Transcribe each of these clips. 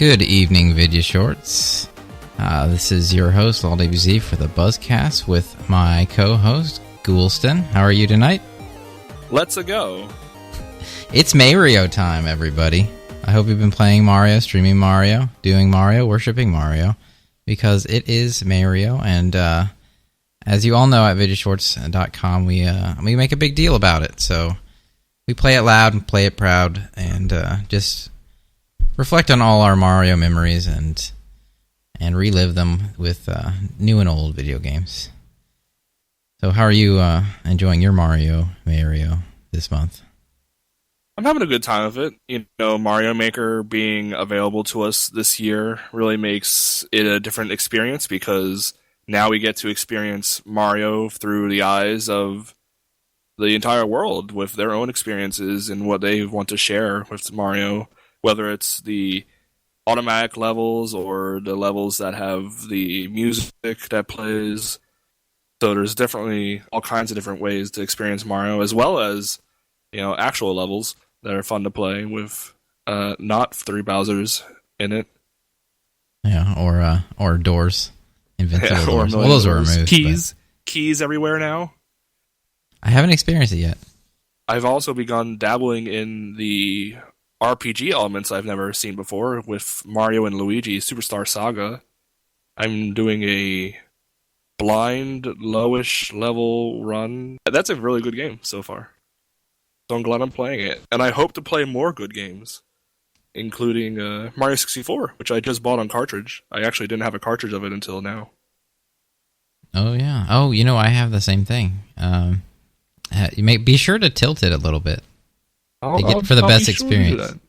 Good evening, Vidya Shorts. This is your host, loldbz, for the BuzzCast with my co-host, Ghoulston. How are you tonight? Let's go. It's Mayrio time, everybody. I hope you've been playing Mario, streaming Mario, doing Mario, worshipping Mario, because it is Mayrio, and as you all know at vidyashorts.com, we make a big deal about it, so we play it loud and play it proud, and just reflect on all our Mario memories and relive them with new and old video games. So how are you enjoying your Mario this month? I'm having a good time with it. You know, Mario Maker being available to us this year really makes it a different experience because now we get to experience Mario through the eyes of the entire world with their own experiences and what they want to share with Mario. Whether it's the automatic levels or the levels that have the music that plays. So there's definitely all kinds of different ways to experience Mario, as well as, you know, actual levels that are fun to play with not 3 Bowsers in it. Yeah, or doors. Invincible yeah, doors. Well, those are removed. Keys everywhere now. I haven't experienced it yet. I've also begun dabbling in the RPG elements I've never seen before with Mario and Luigi Superstar Saga. I'm doing a blind, lowish level run. That's a really good game so far. So I'm glad I'm playing it. And I hope to play more good games, including Mario 64, which I just bought on cartridge. I actually didn't have a cartridge of it until now. Oh, yeah. Oh, you know, I have the same thing. You may be sure to tilt it a little bit. For the best experience.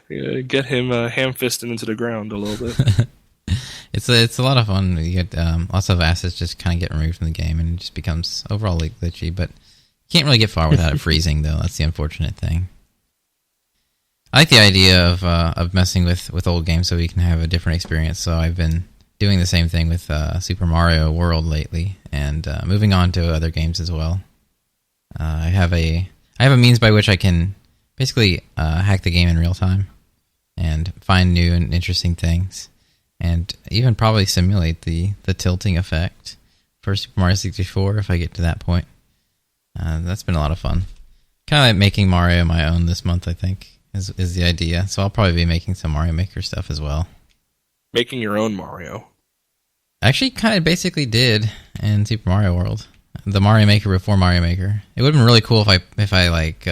Yeah, get him ham-fisted into the ground a little bit. It's a lot of fun. You get lots of assets just kind of get removed from the game, and it just becomes overall glitchy. But you can't really get far without it freezing, though. That's the unfortunate thing. I like the idea of messing with old games so we can have a different experience. So I've been doing the same thing with Super Mario World lately, and moving on to other games as well. I have a means by which I can basically hack the game in real time and find new and interesting things, and even probably simulate the tilting effect for Super Mario 64 if I get to that point. That's been a lot of fun. Kind of like making Mario my own this month, I think, is the idea. So I'll probably be making some Mario Maker stuff as well. Making your own Mario. I actually kind of basically did in Super Mario World. The Mario Maker before Mario Maker. It would have been really cool if I like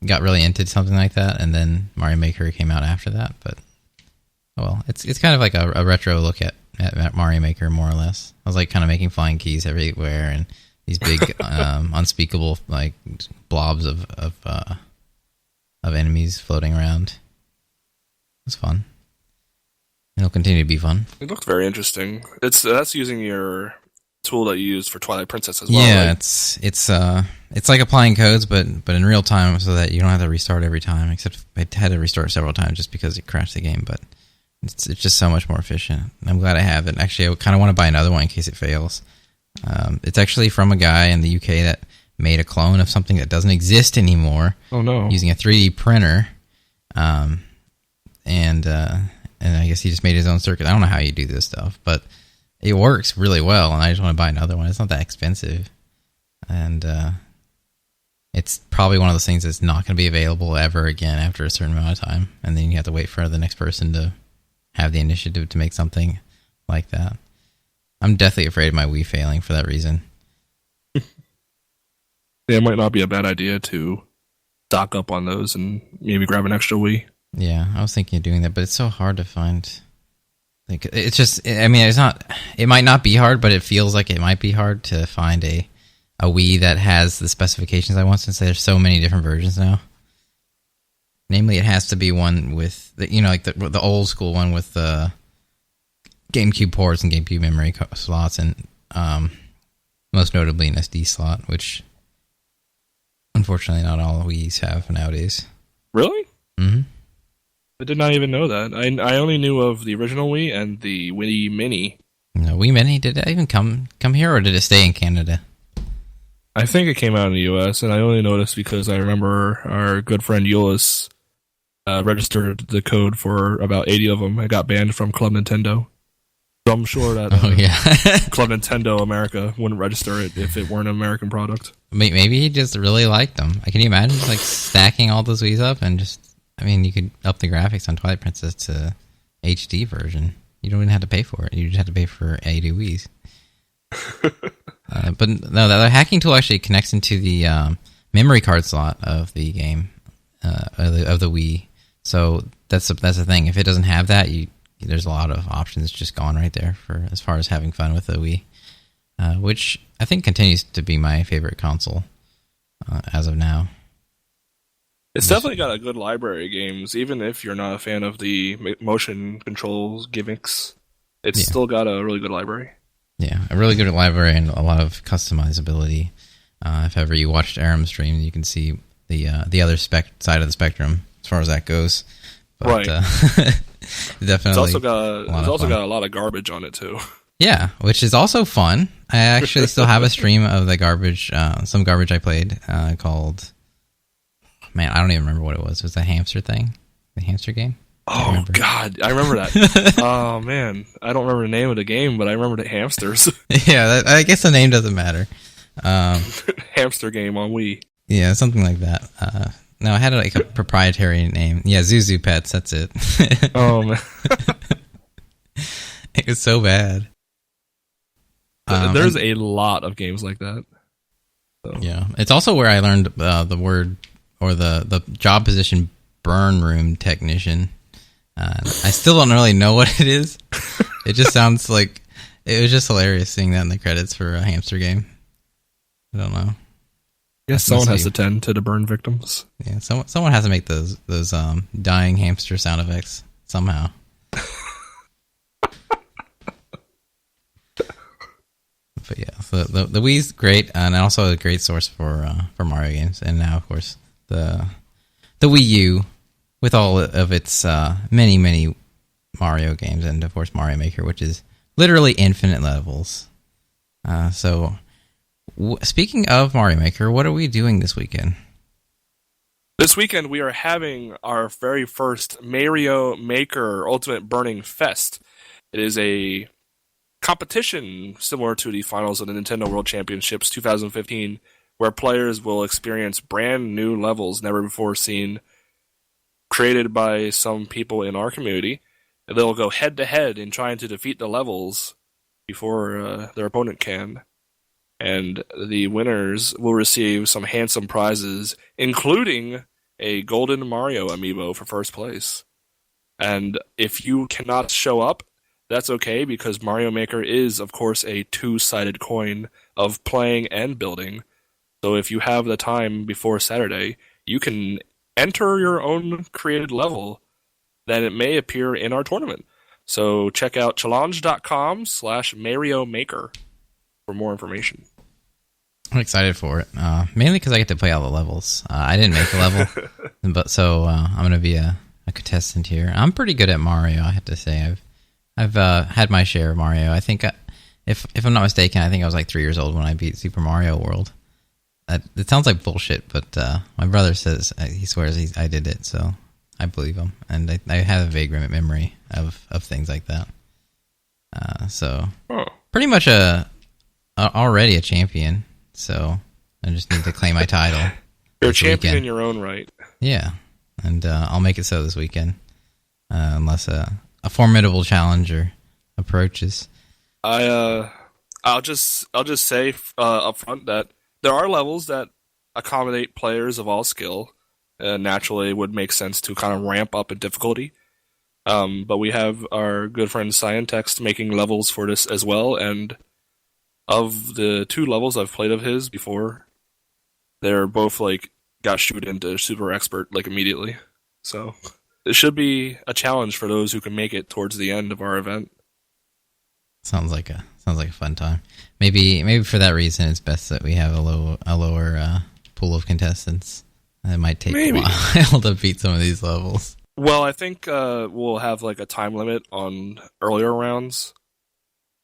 got really into something like that, and then Mario Maker came out after that. But well, it's kind of like a retro look at Mario Maker, more or less. I was like kind of making flying keys everywhere and these big unspeakable like blobs of enemies floating around. It was fun. It'll continue to be fun. It looked very interesting. That's using your tool that you used for Twilight Princess as well. Yeah, right? it's like applying codes, but in real time, so that you don't have to restart every time. Except I had to restart several times just because it crashed the game. But it's just so much more efficient. I'm glad I have it. Actually, I kind of want to buy another one in case it fails. It's actually from a guy in the UK that made a clone of something that doesn't exist anymore. Oh no! Using a 3D printer, and I guess he just made his own circuit. I don't know how you do this stuff, but it works really well, and I just want to buy another one. It's not that expensive, and it's probably one of those things that's not going to be available ever again after a certain amount of time, and then you have to wait for the next person to have the initiative to make something like that. I'm deathly afraid of my Wii failing for that reason. Yeah, it might not be a bad idea to stock up on those and maybe grab an extra Wii. Yeah, I was thinking of doing that, but it's so hard to find. Like, it's just, I mean, it's not. It might not be hard, but it feels like it might be hard to find a Wii that has the specifications I want, since there's so many different versions now. Namely, it has to be one with like the old school one with the GameCube ports and GameCube memory slots, and most notably an SD slot, which unfortunately not all Wii's have nowadays. Really? Mm-hmm. I did not even know that. I only knew of the original Wii and the Wii Mini. No, Wii Mini, did it even come here, or did it stay in Canada? I think it came out in the U.S., and I only noticed because I remember our good friend Euless registered the code for about 80 of them. I got banned from Club Nintendo. So I'm sure that Club Nintendo America wouldn't register it if it weren't an American product. Maybe he just really liked them. Can you imagine just, stacking all those Wii's up and just... I mean, you could up the graphics on Twilight Princess to HD version. You don't even have to pay for it. You just have to pay for 80 Wii's. But no, the hacking tool actually connects into the memory card slot of the game, of the Wii. So that's the thing. If it doesn't have that, there's a lot of options just gone right there for as far as having fun with the Wii, which I think continues to be my favorite console as of now. It's definitely got a good library of games, even if you're not a fan of the motion controls gimmicks. It's still got a really good library. Yeah, a really good library and a lot of customizability. If ever you watched Aram's stream, you can see the other side of the spectrum as far as that goes. But, right. Definitely. It's also got a lot of garbage on it too. Yeah, which is also fun. I actually still have a stream of the garbage, some garbage I played called. Man, I don't even remember what it was. It was the hamster thing, the hamster game. Oh God, I remember that. Oh man, I don't remember the name of the game, but I remember the hamsters. Yeah, I guess the name doesn't matter. Hamster game on Wii. Yeah, something like that. No, I had a proprietary name. Yeah, Zuzu Pets. That's it. Oh man, it was so bad. There's a lot of games like that. So. Yeah, it's also where I learned the word or the job position burn room technician. I still don't really know what it is. It just sounds like it was just hilarious seeing that in the credits for a hamster game. I don't know. Yes, someone has to tend to the burn victims. Yeah, someone has to make those dying hamster sound effects somehow. But yeah, so the Wii's great, and also a great source for Mario games, and now of course the Wii U with all of its many Mario games, and of course Mario Maker, which is literally infinite levels. Speaking of Mario Maker, what are we doing this weekend? This weekend we are having our very first Mayrio Maker Ultimate Burning Fest. It is a competition similar to the finals of the Nintendo World Championships 2015, where players will experience brand new levels never before seen, created by some people in our community. And they'll go head to head in trying to defeat the levels before their opponent can. And the winners will receive some handsome prizes, including a Golden Mario amiibo for first place. And if you cannot show up, that's okay, because Mario Maker is, of course, a two-sided coin of playing and building. So if you have the time before Saturday, you can enter your own created level, then it may appear in our tournament. So check out challenge.com/Mayrio Maker for more information. I'm excited for it, mainly because I get to play all the levels. I didn't make a level, but so I'm going to be a contestant here. I'm pretty good at Mario, I have to say. I've had my share of Mario. I think, if I'm not mistaken, I think I was like 3 years old when I beat Super Mario World. It sounds like bullshit, but my brother says he swears I did it, so I believe him, and I have a vague memory of things like that. Pretty much already a champion. So I just need to claim my title. You're a champion in your own right. Yeah, and I'll make it so this weekend, unless a formidable challenger approaches. I'll just say up front that there are levels that accommodate players of all skill. Naturally, it would make sense to kind of ramp up in difficulty. But we have our good friend Scientext making levels for this as well, and of the 2 levels I've played of his before, they're both got shoot into super expert immediately. So it should be a challenge for those who can make it towards the end of our event. Sounds like a fun time. Maybe for that reason, it's best that we have a lower pool of contestants. It might take a while to beat some of these levels. Well, I think we'll have a time limit on earlier rounds.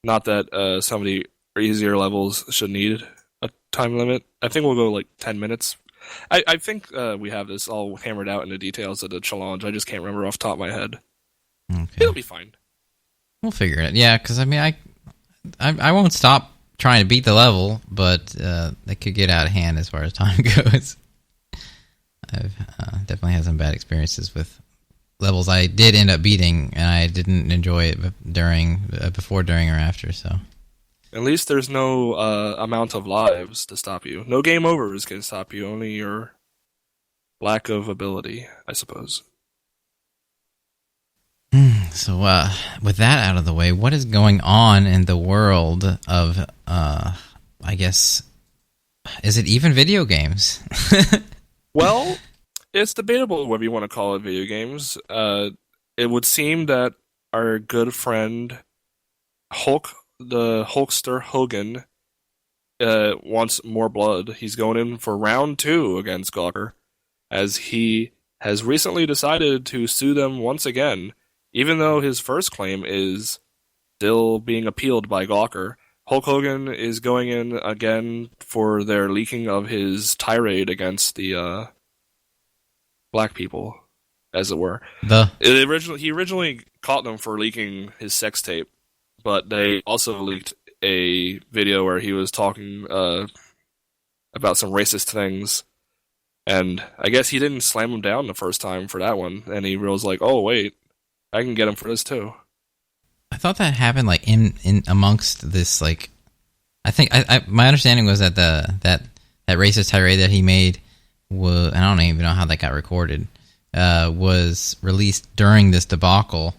Not that some of the easier levels should need a time limit. I think we'll go 10 minutes. I think we have this all hammered out in the details of the challenge. I just can't remember off the top of my head. Okay. It'll be fine. We'll figure it. Yeah, because I mean, I won't stop trying to beat the level, but it could get out of hand as far as time goes. I've definitely had some bad experiences with levels I did end up beating, and I didn't enjoy it before, during, or after. So at least there's no amount of lives to stop you. No game overs can stop you. Only your lack of ability, I suppose. So with that out of the way, what is going on in the world of, I guess, is it even video games? Well, it's debatable whether you want to call it video games. It would seem that our good friend the Hulkster Hogan, wants more blood. He's going in for round 2 against Gawker, as he has recently decided to sue them once again, even though his first claim is still being appealed by Gawker. Hulk Hogan is going in again for their leaking of his tirade against the black people, as it were. He originally caught them for leaking his sex tape, but they also leaked a video where he was talking about some racist things, and I guess he didn't slam him down the first time for that one, and he was like, "Oh wait, I can get him for this too." I thought that happened like in amongst this, like, I think my understanding was that that racist tirade that he made was, I don't even know how that got recorded, was released during this debacle,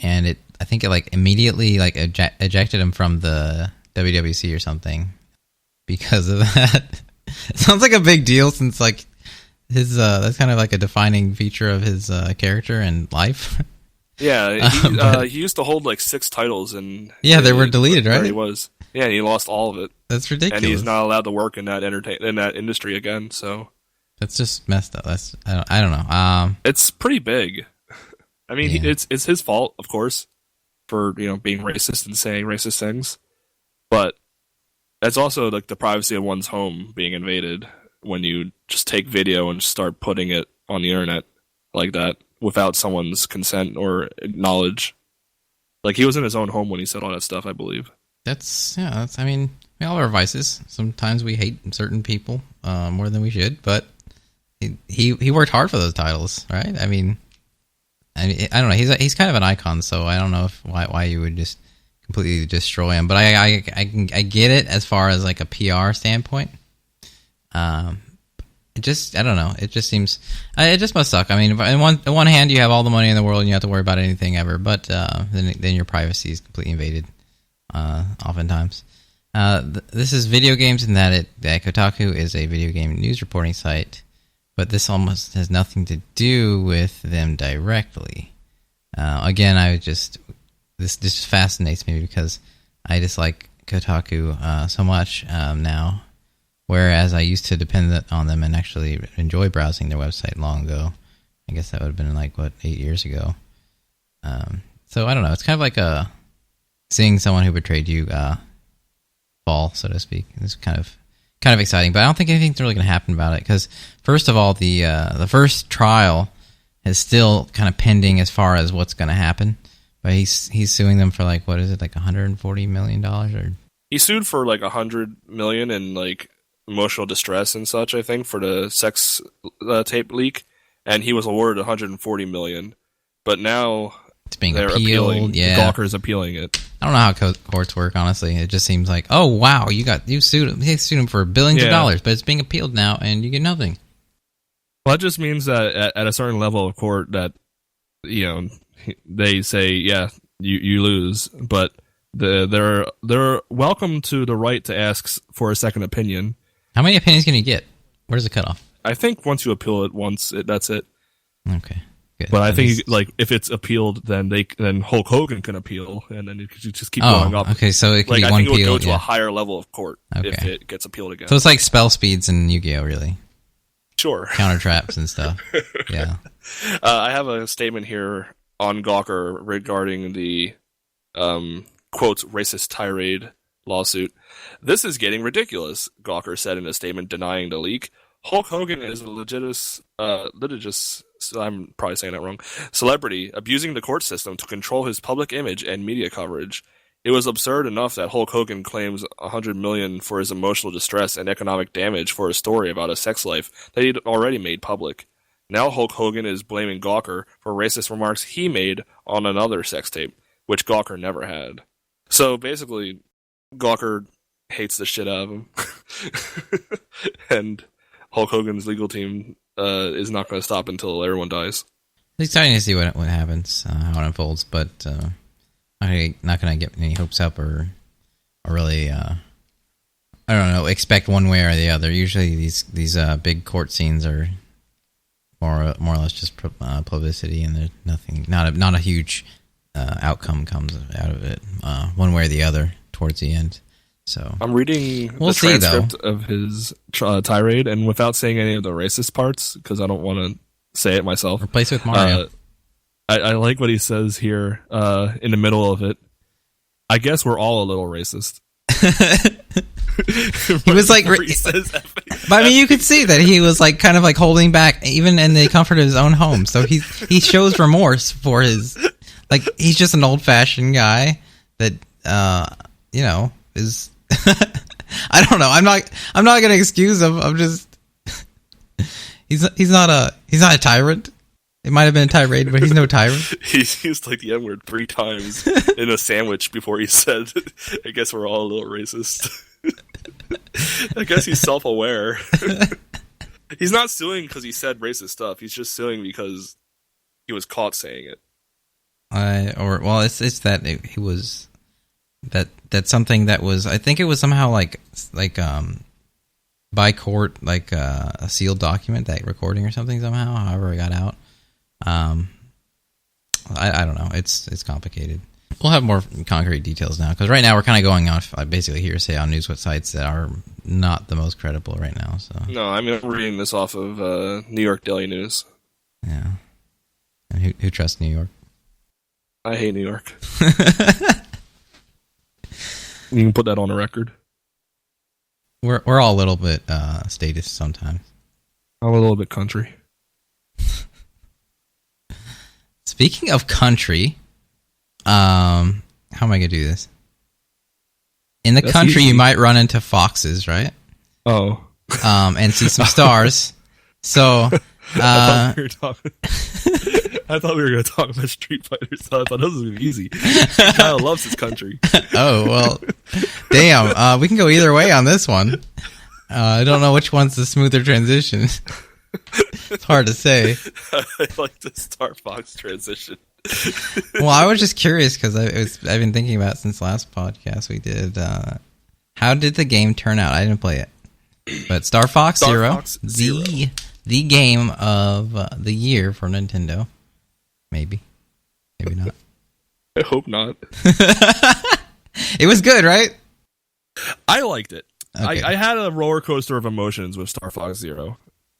and I think it like immediately like ejected him from the WWC or something because of that. It sounds like a big deal, since like his that's kind of like a defining feature of his character and life. Yeah, he used to hold like 6 titles, and they were deleted, right? He was, and he lost all of it. That's ridiculous. And he's not allowed to work in that industry again. So that's just messed up. I don't know. It's pretty big. I mean, it's his fault, of course, for being racist and saying racist things, but that's also like the privacy of one's home being invaded when you just take video and start putting it on the internet like that without someone's consent or knowledge. Like, he was in his own home when he said all that stuff, I believe. I mean, we all have our vices. Sometimes we hate certain people more than we should, but he worked hard for those titles, right? I mean, I don't know. He's kind of an icon, so I don't know why you would just completely destroy him. But I get it as far as like a PR standpoint. I don't know. It just seems, it just must suck. I mean, on one hand, you have all the money in the world and you don't have to worry about anything ever, but then your privacy is completely invaded, oftentimes. This is video games in that Kotaku is a video game news reporting site, but this almost has nothing to do with them directly. Again, this just fascinates me because I dislike Kotaku so much now. Whereas I used to depend on them and actually enjoy browsing their website long ago. I guess that would have been like, 8 years ago. So I don't know. It's kind of like seeing someone who betrayed you fall, so to speak. It's kind of exciting, but I don't think anything's really going to happen about it because, first of all, the first trial is still kind of pending as far as what's going to happen. But he's suing them for like, what is it, like $140 million or? He sued for like $100 million and like emotional distress and such, I think, for the sex tape leak, and he was awarded $140 million. But now it's being appealed. Yeah, Gawker's appealing it. I don't know how courts work, honestly. It just seems like, oh wow, you sued him. He sued him for billions of dollars, but it's being appealed now, and you get nothing. Well, that just means that at a certain level of court, that they say, yeah, you lose, but they're welcome to the right to ask for a second opinion. How many opinions can you get? Where's the cutoff? I think once you appeal it that's it. Okay, good. But I think if it's appealed, then Hulk Hogan can appeal, and then you just keep going up. Okay, so it could be one appeal. I think it would go to a higher level of court if it gets appealed again. So it's like spell speeds in Yu-Gi-Oh, really. Sure. Counter traps and stuff. Yeah. I have a statement here on Gawker regarding the quote racist tirade lawsuit. This is getting ridiculous, Gawker said in a statement denying the leak. Hulk Hogan is a litigious, I'm probably saying that wrong, celebrity abusing the court system to control his public image and media coverage. It was absurd enough that Hulk Hogan claims $100 million for his emotional distress and economic damage for a story about a sex life that he'd already made public. Now Hulk Hogan is blaming Gawker for racist remarks he made on another sex tape, which Gawker never had. So basically, Gawker hates the shit out of him. And Hulk Hogan's legal team is not going to stop until everyone dies. It's exciting to see what happens, how it unfolds, but I'm not going to get any hopes up or really, I don't know, expect one way or the other. Usually these big court scenes are more or less just publicity, and there's nothing, not a huge outcome comes out of it, one way or the other towards the end. So I'm reading the transcript of his tirade, and without saying any of the racist parts, because I don't want to say it myself. Replace it with Mario. I like what he says here in the middle of it. I guess we're all a little racist. He was like, but I mean, you could see that he was like kind of like holding back, even in the comfort of his own home. So he shows remorse for his, like, he's just an old fashioned guy that is. I don't know. I'm not gonna excuse him. I'm just he's not a tyrant. It might have been a tirade, but he's no tyrant. He used like the N-word 3 times in a sandwich before he said, I guess we're all a little racist. I guess he's self-aware. He's not suing because he said racist stuff. He's just suing because he was caught saying it. It's that he was that's something that was, I think it was somehow like by court, like a sealed document, that recording or something somehow, however it got out. I don't know. It's complicated. We'll have more concrete details now, because right now we're kind of going off basically hearsay on news sites that are not the most credible right now. So no, I mean, I'm reading this off of New York Daily News. Yeah, and who trusts New York? I hate New York. You can put that on a record. We're all a little bit statist sometimes. I'm a little bit country. Speaking of country, how am I going to do this? In the country, easy. You might run into foxes, right? Oh. And see some stars. So, I thought we were going to talk about Street Fighter, so I thought this was going to be easy. Kyle loves his country. Oh, well, damn. We can go either way on this one. I don't know which one's the smoother transition. It's hard to say. I like the Star Fox transition. Well, I was just curious because I've been thinking about it since last podcast we did. How did the game turn out? I didn't play it, but Star Fox Zero, the game of the year for Nintendo. Maybe not. I hope not. It was good, right? I liked it. Okay. I had a roller coaster of emotions with Star Fox Zero,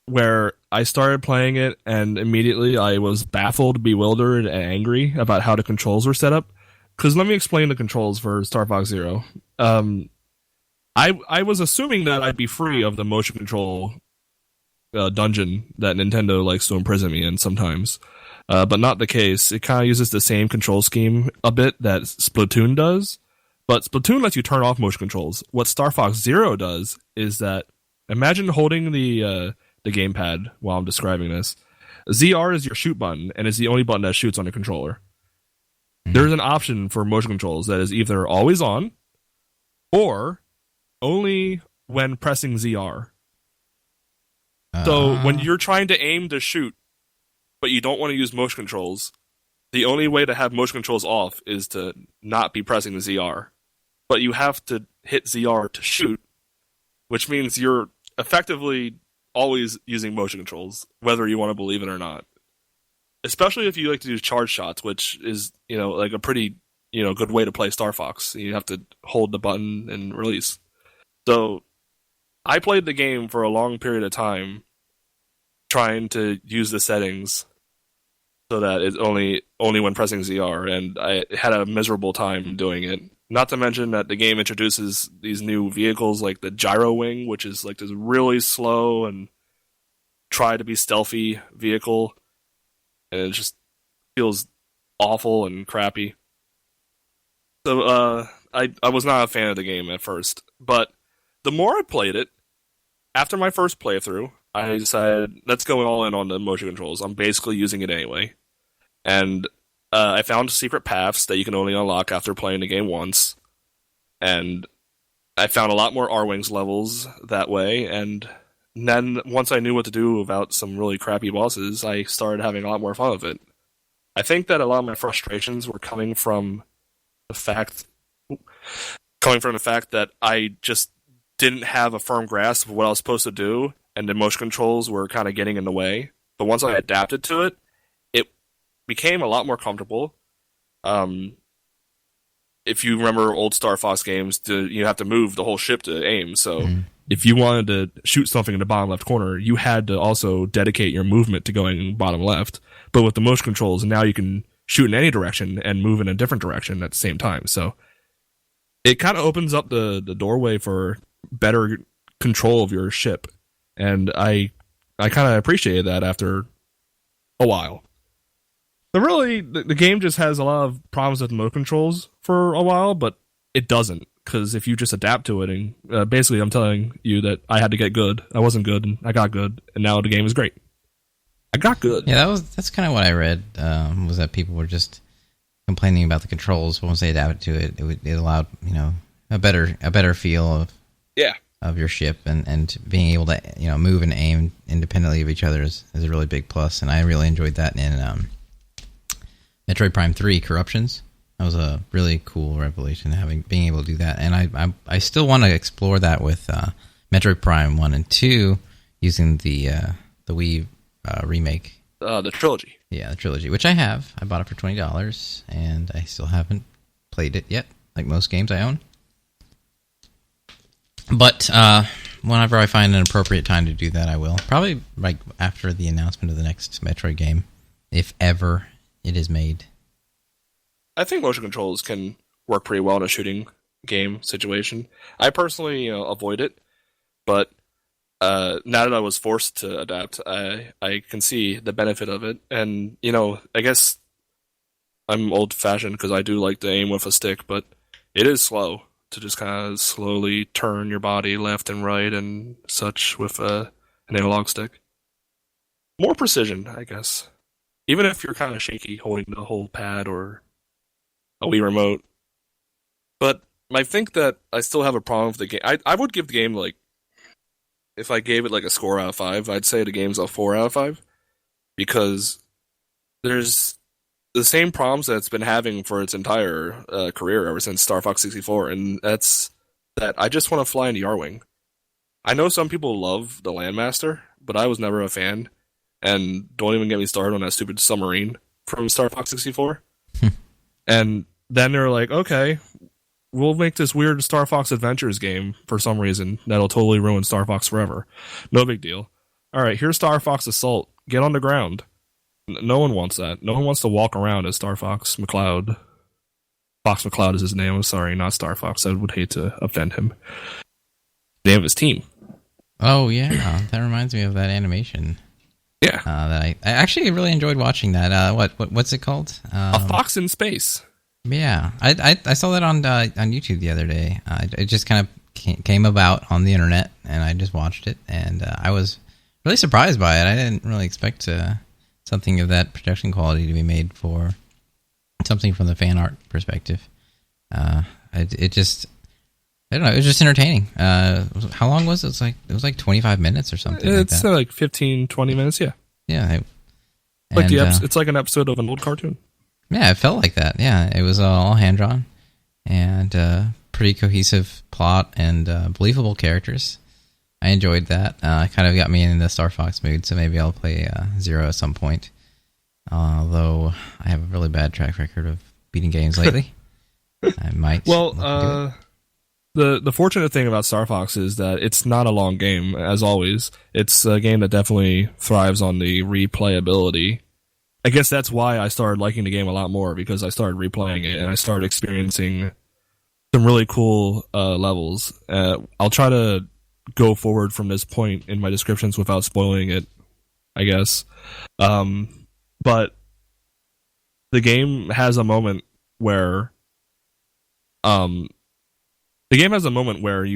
where I started playing it and immediately I was baffled, bewildered, and angry about how the controls were set up. Because let me explain the controls for Star Fox Zero. I was assuming that I'd be free of the motion control dungeon that Nintendo likes to imprison me in sometimes. But not the case. It kind of uses the same control scheme a bit that Splatoon does. But Splatoon lets you turn off motion controls. What Star Fox Zero does is that, imagine holding the gamepad while I'm describing this. ZR is your shoot button, and it's the only button that shoots on your controller. There's an option for motion controls that is either always on, or only when pressing ZR. So when you're trying to aim to shoot, but you don't want to use motion controls, the only way to have motion controls off is to not be pressing the ZR. But you have to hit ZR to shoot, which means you're effectively always using motion controls, whether you want to believe it or not. Especially if you like to do charge shots, which is, like a pretty, good way to play Star Fox. You have to hold the button and release. So I played the game for a long period of time trying to use the settings so that it's only when pressing ZR, and I had a miserable time doing it. Not to mention that the game introduces these new vehicles like the Gyro Wing, which is like this really slow and try to be stealthy vehicle, and it just feels awful and crappy. So I was not a fan of the game at first, but the more I played it, after my first playthrough, I decided, let's go all in on the motion controls. I'm basically using it anyway. And I found secret paths that you can only unlock after playing the game once. And I found a lot more R-Wings levels that way. And then once I knew what to do about some really crappy bosses, I started having a lot more fun with it. I think that a lot of my frustrations were coming from the fact that I just didn't have a firm grasp of what I was supposed to do, and the motion controls were kind of getting in the way. But once I adapted to it, it became a lot more comfortable. If you remember old Star Fox games, you have to move the whole ship to aim. So if you wanted to shoot something in the bottom left corner, you had to also dedicate your movement to going bottom left. But with the motion controls, now you can shoot in any direction and move in a different direction at the same time. So it kind of opens up the doorway for better control of your ship. And I kind of appreciated that after a while. But really, the game just has a lot of problems with motion controls for a while, but it doesn't. Because if you just adapt to it, and basically I'm telling you that I had to get good. I wasn't good, and I got good, and now the game is great. I got good. Yeah, that's kind of what I read, was that people were just complaining about the controls, but once they adapted to it, it allowed, a better feel of your ship, and being able to, move and aim independently of each other is a really big plus, and I really enjoyed that in Metroid Prime 3 Corruptions. That was a really cool revelation, being able to do that, and I still want to explore that with Metroid Prime 1 and 2 using the Wii remake. The trilogy. Yeah, the trilogy, which I have. I bought it for $20, and I still haven't played it yet, like most games I own. But whenever I find an appropriate time to do that, I will. Probably like after the announcement of the next Metroid game, if ever it is made. I think motion controls can work pretty well in a shooting game situation. I personally avoid it, but now that I was forced to adapt, I can see the benefit of it. And, I guess I'm old-fashioned because I do like to aim with a stick, but it is slow to just kind of slowly turn your body left and right and such with an analog stick. More precision, I guess. Even if you're kind of shaky holding the whole pad or a Wii remote. But I think that I still have a problem with the game. I would give the game, if I gave it a score out of 5, I'd say the game's a 4 out of 5. Because there's the same problems that it's been having for its entire career ever since Star Fox 64, and that's that I just want to fly in the R-Wing. I know some people love the Landmaster, but I was never a fan. And don't even get me started on that stupid submarine from Star Fox 64. And then they're like, okay, we'll make this weird Star Fox Adventures game for some reason that'll totally ruin Star Fox forever. No big deal. All right, here's Star Fox Assault. Get on the ground. No one wants that. No one wants to walk around as Star Fox McCloud. Fox McCloud is his name. I'm sorry, not Star Fox. I would hate to offend him. The name of his team. Oh, yeah. That reminds me of that animation. Yeah. That I actually really enjoyed watching that. What's it called? A Fox in Space. Yeah. I saw that on YouTube the other day. It just kind of came about on the internet, and I just watched it, and I was really surprised by it. I didn't really expect something of that production quality to be made for something from the fan art perspective. It just... I don't know. It was just entertaining. How long was it? It was like 25 minutes or something. It's like 15, 20 minutes. Yeah. Yeah. It's like an episode of an old cartoon. Yeah, it felt like that. Yeah, it was all hand drawn and pretty cohesive plot and believable characters. I enjoyed that. It kind of got me in the Star Fox mood, so maybe I'll play Zero at some point. Although I have a really bad track record of beating games lately. I might. Well, The fortunate thing about Star Fox is that it's not a long game, as always. It's a game that definitely thrives on the replayability. I guess that's why I started liking the game a lot more, because I started replaying it, and I started experiencing some really cool levels. I'll try to go forward from this point in my descriptions without spoiling it I guess. But the game has a moment where you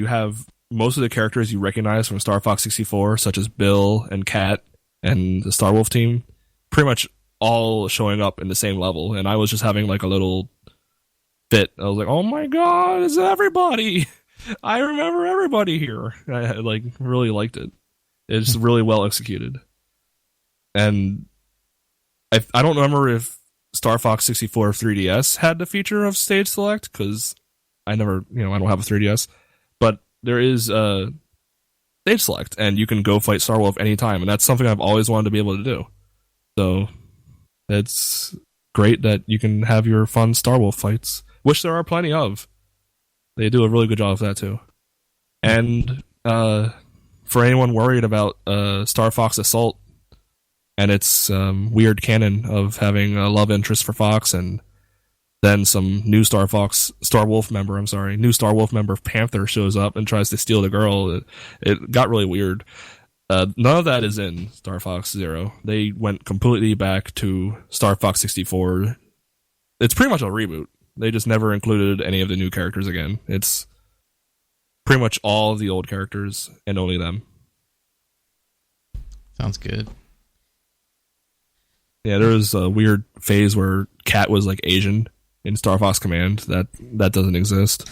have most of the characters you recognize from Star Fox 64, such as Bill and Kat and the Star Wolf team, pretty much all showing up in the same level. And I was just having like a little fit. I was like, oh my god, it's everybody! I remember everybody here. I like really liked it. It's really well executed. And I don't remember if Star Fox 64 3DS had the feature of stage select, because I don't have a 3DS. But there is stage select, and you can go fight Star Wolf anytime, and that's something I've always wanted to be able to do. So it's great that you can have your fun Star Wolf fights, which there are plenty of. They do a really good job of that too. And for anyone worried about Star Fox Assault and its weird canon of having a love interest for Fox, and then some new Star Wolf member of Panther shows up and tries to steal the girl. It got really weird. None of that is in Star Fox Zero. They went completely back to Star Fox 64. It's pretty much a reboot. They just never included any of the new characters again. It's pretty much all of the old characters and only them. Sounds good. Yeah, there was a weird phase where Kat was like Asian in Star Fox Command. That doesn't exist.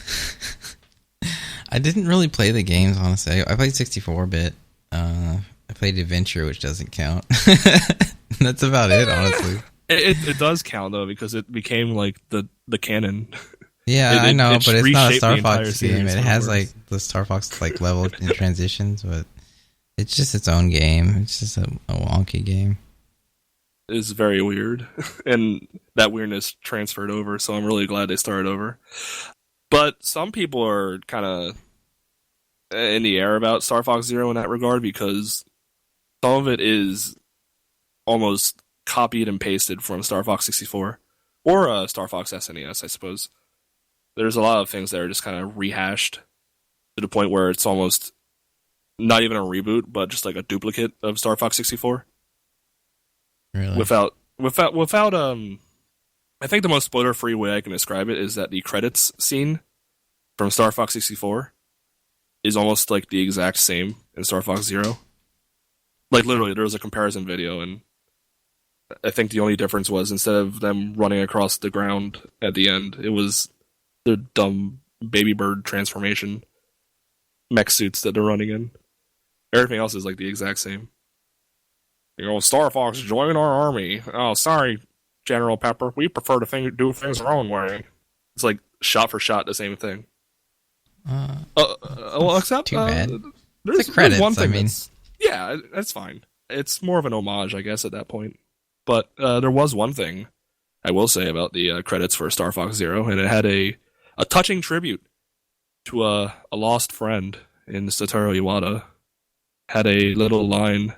I didn't really play the games, honestly. I played 64-bit. I played Adventure, which doesn't count. That's about it, honestly. It does count, though, because it became like the canon. Yeah, I know, but it's not a Star Fox game. It has like the Star Fox like level and transitions, but it's just its own game. It's just a wonky game. It's very weird, and that weirdness transferred over, so I'm really glad they started over. But some people are kind of in the air about Star Fox Zero in that regard, because some of it is almost copied and pasted from Star Fox 64 or Star Fox SNES, I suppose. There's a lot of things that are just kind of rehashed to the point where it's almost not even a reboot, but just like a duplicate of Star Fox 64. Really? Without I think the most spoiler-free way I can describe it is that the credits scene from Star Fox 64 is almost like the exact same in Star Fox Zero. Like literally, there was a comparison video, and I think the only difference was instead of them running across the ground at the end, it was their dumb baby bird transformation mech suits that they're running in. Everything else is like the exact same. Star Fox, join our army. Oh, sorry, General Pepper. We prefer to do things our own way. It's like shot for shot the same thing. Well, except too bad. There's the credits. One thing that's fine. It's more of an homage, I guess, at that point. But there was one thing I will say about the credits for Star Fox Zero, and it had a touching tribute to a lost friend in Satoru Iwata. Had a little line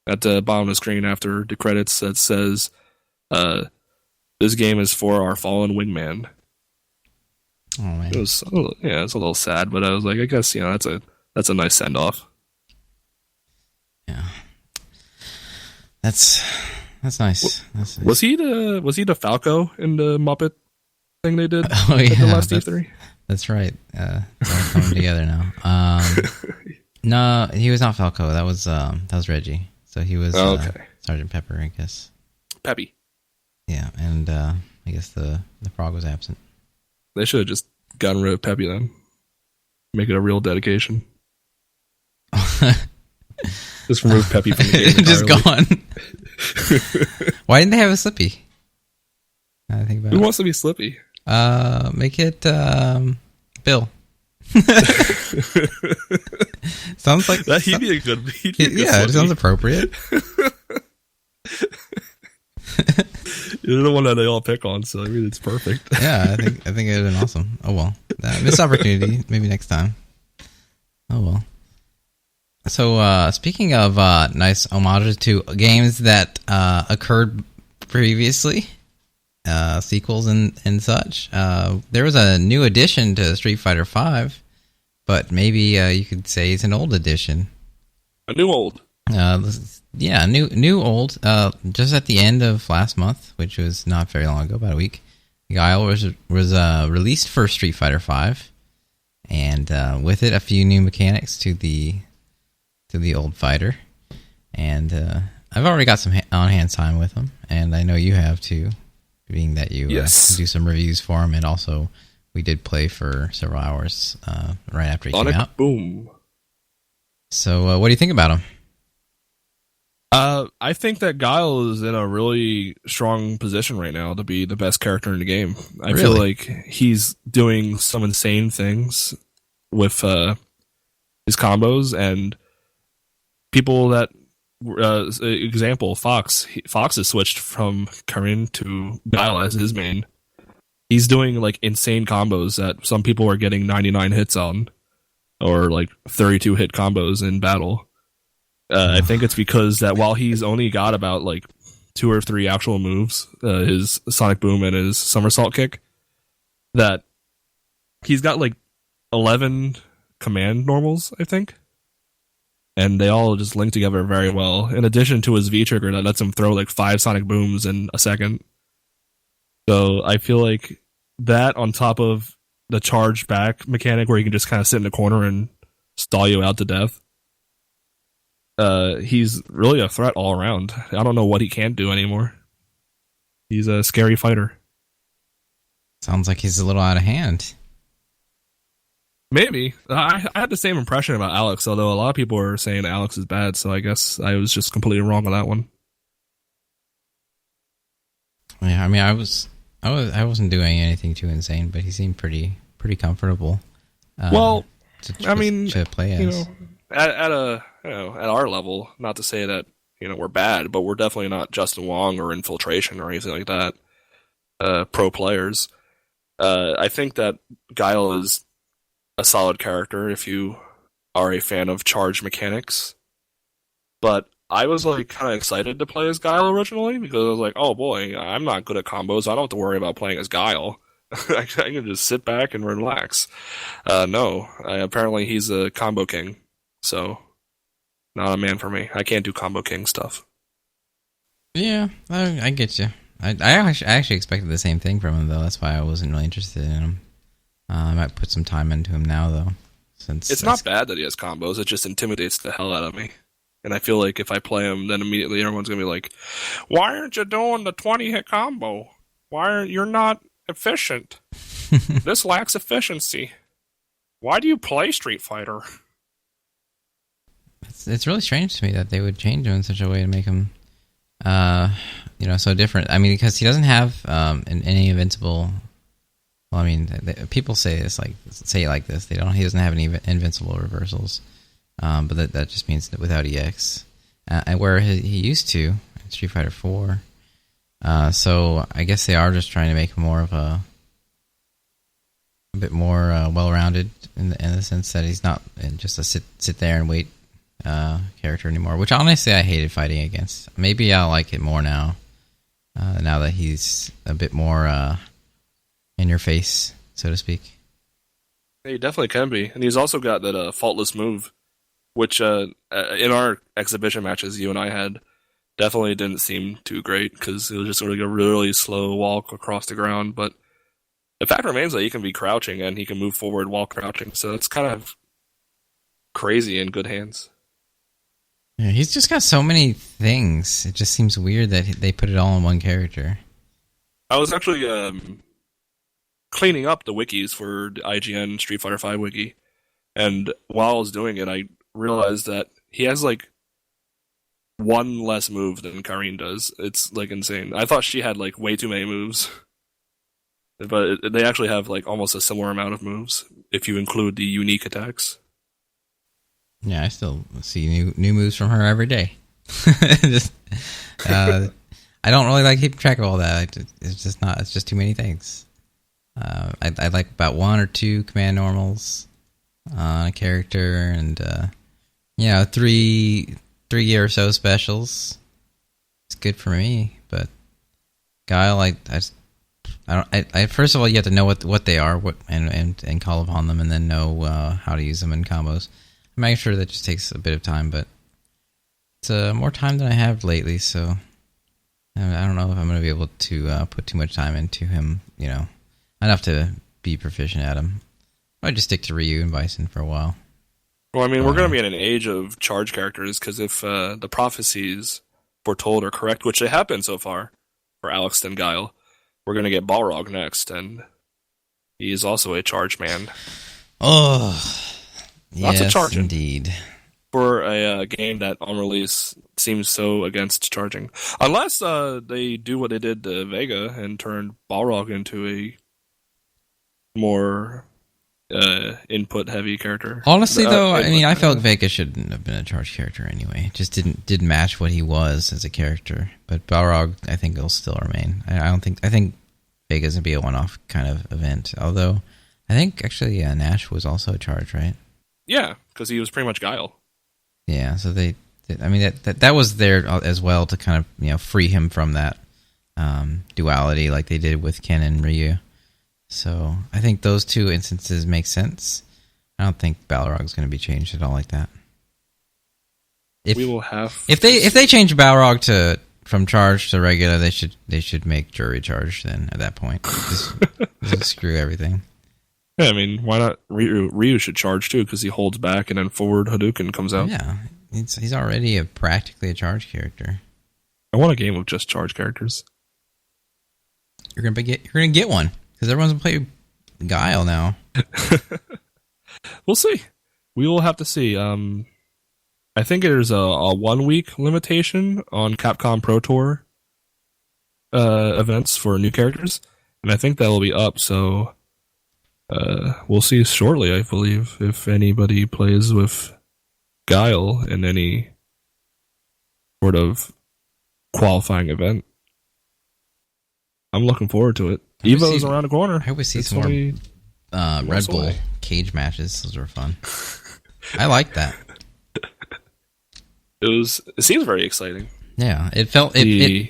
at the bottom of the screen after the credits that says, "This game is for our fallen wingman." Oh man, it's a little sad, but I was like, I guess that's a nice send off. Yeah, that's nice. That's nice. Was he the Falco in the Muppet thing they did? Oh yeah, at the last E3? That's right. They're all coming together now. No, he was not Falco. That was Reggie. So he was Sergeant Pepper, I guess. Peppy. Yeah, and I guess the frog was absent. They should have just gotten rid of Peppy then. Make it a real dedication. Just remove Peppy from the game entirely. Just gone. Why didn't they have a Slippy? I think about Who wants to be Slippy? Make it Bill. Sounds like that. He'd be a good. Yeah, it sounds appropriate. You're the one that they all pick on, so I mean it's perfect. Yeah, I think it would have been awesome. Oh well, missed opportunity. Maybe next time. Oh well. So speaking of nice homages to games that occurred previously, sequels and such, there was a new addition to Street Fighter V, but maybe you could say it's an old edition. A new old. New old. Just at the end of last month, which was not very long ago, about a week, Guile was released for Street Fighter V, and with it a few new mechanics to the old fighter. And I've already got some on-hand time with him, and I know you have too, being that you do some reviews for him, and also we did play for several hours right after he came out. Boom. So what do you think about him? I think that Guile is in a really strong position right now to be the best character in the game. I feel like he's doing some insane things with his combos, and people that example Fox has switched from Karin to Guile as his main. He's doing like insane combos that some people are getting 99 hits on, or like 32 hit combos in battle. I think it's because that while he's only got about like 2 or 3 actual moves, his Sonic Boom and his Somersault Kick, that he's got like 11 command normals, I think. And they all just link together very well, in addition to his V-trigger that lets him throw like 5 Sonic Booms in a second. So I feel like that, on top of the charge back mechanic where you can just kind of sit in the corner and stall you out to death, he's really a threat all around. I don't know what he can't do anymore. He's a scary fighter. Sounds like he's a little out of hand. Maybe. I had the same impression about Alex, although a lot of people were saying Alex is bad, so I guess I was just completely wrong on that one. Yeah, I mean, I wasn't doing anything too insane, but he seemed pretty comfortable. To play as. At our level, not to say that we're bad, but we're definitely not Justin Wong or Infiltration or anything like that. Pro players. I think that Guile is a solid character if you are a fan of charge mechanics. But I was like kind of excited to play as Guile originally, because I was like, oh boy, I'm not good at combos. I don't have to worry about playing as Guile. I can just sit back and relax. Apparently he's a combo king, so not a man for me. I can't do combo king stuff. Yeah, I get you. I actually expected the same thing from him, though. That's why I wasn't really interested in him. I might put some time into him now, though. Since it's not bad that he has combos. It just intimidates the hell out of me. And I feel like if I play him, then immediately everyone's going to be like, why aren't you doing the 20-hit combo? You're not efficient. This lacks efficiency. Why do you play Street Fighter? It's really strange to me that they would change him in such a way to make him, so different. I mean, because he doesn't have any invincible. Well, I mean, people say this like this. He doesn't have any invincible reversals, but that just means that without EX, and where he used to in Street Fighter 4. So I guess they are just trying to make him more of a bit more well-rounded in the sense that he's not just a sit there and wait character anymore. Which honestly, I hated fighting against. Maybe I'll like it more now. Now that he's a bit more in your face, so to speak. Yeah, he definitely can be, and he's also got that faultless move, which in our exhibition matches you and I had, definitely didn't seem too great, because it was just sort of a really slow walk across the ground. But the fact remains that he can be crouching and he can move forward while crouching, so it's kind of crazy in good hands. Yeah, he's just got so many things. It just seems weird that they put it all in one character. I was actually cleaning up the wikis for the IGN Street Fighter V wiki, and while I was doing it, I realized that he has like one less move than Karin does. It's like insane. I thought she had like way too many moves, but they actually have like almost a similar amount of moves if you include the unique attacks. Yeah, I still see new moves from her every day. I don't really like keeping track of all that. It's just too many things. I like about 1 or 2 command normals on a character, and 3 or so specials. It's good for me, but Guile, I don't. First of all, you have to know what they are, and call upon them, and then know how to use them in combos. I'm sure that just takes a bit of time, but just more time than I have lately, so I don't know if I'm going to be able to put too much time into him, enough to be proficient at him. I'd just stick to Ryu and Bison for a while. Well, I mean, we're going to be in an age of charge characters, because if the prophecies foretold are correct, which they have been so far for Alex and Guile, we're going to get Balrog next, and he is also a charge man. Oh, Lots of charging. Indeed. For a game that on release seems so against charging. Unless they do what they did to Vega and turned Balrog into a more input-heavy character. Honestly, though, I felt Vega shouldn't have been a charge character anyway. It just didn't match what he was as a character. But Balrog, I think, will still remain. I think Vega's going to be a one-off kind of event. Although, I think, actually, Nash was also a charge, right? Yeah, because he was pretty much Guile. Yeah, so that was there as well to kind of free him from that duality like they did with Ken and Ryu. So I think those two instances make sense. I don't think Balrog's going to be changed at all like that. If they change Balrog from charge to regular, they should make Jury charge then at that point. Just screw everything. Yeah, I mean, why not? Ryu should charge too, because he holds back and then forward Hadouken comes out. Yeah, he's already practically a charge character. I want a game of just charge characters. You're gonna get one because everyone's gonna play Guile now. We'll see. We will have to see. I think there's a 1 week limitation on Capcom Pro Tour events for new characters, and I think that will be up. So. We'll see shortly, I believe, if anybody plays with Guile in any sort of qualifying event. I'm looking forward to it. Evo is around the corner. I hope we see some more Red Bull cage matches. Those were fun. I like that. It seems very exciting. Yeah, it felt the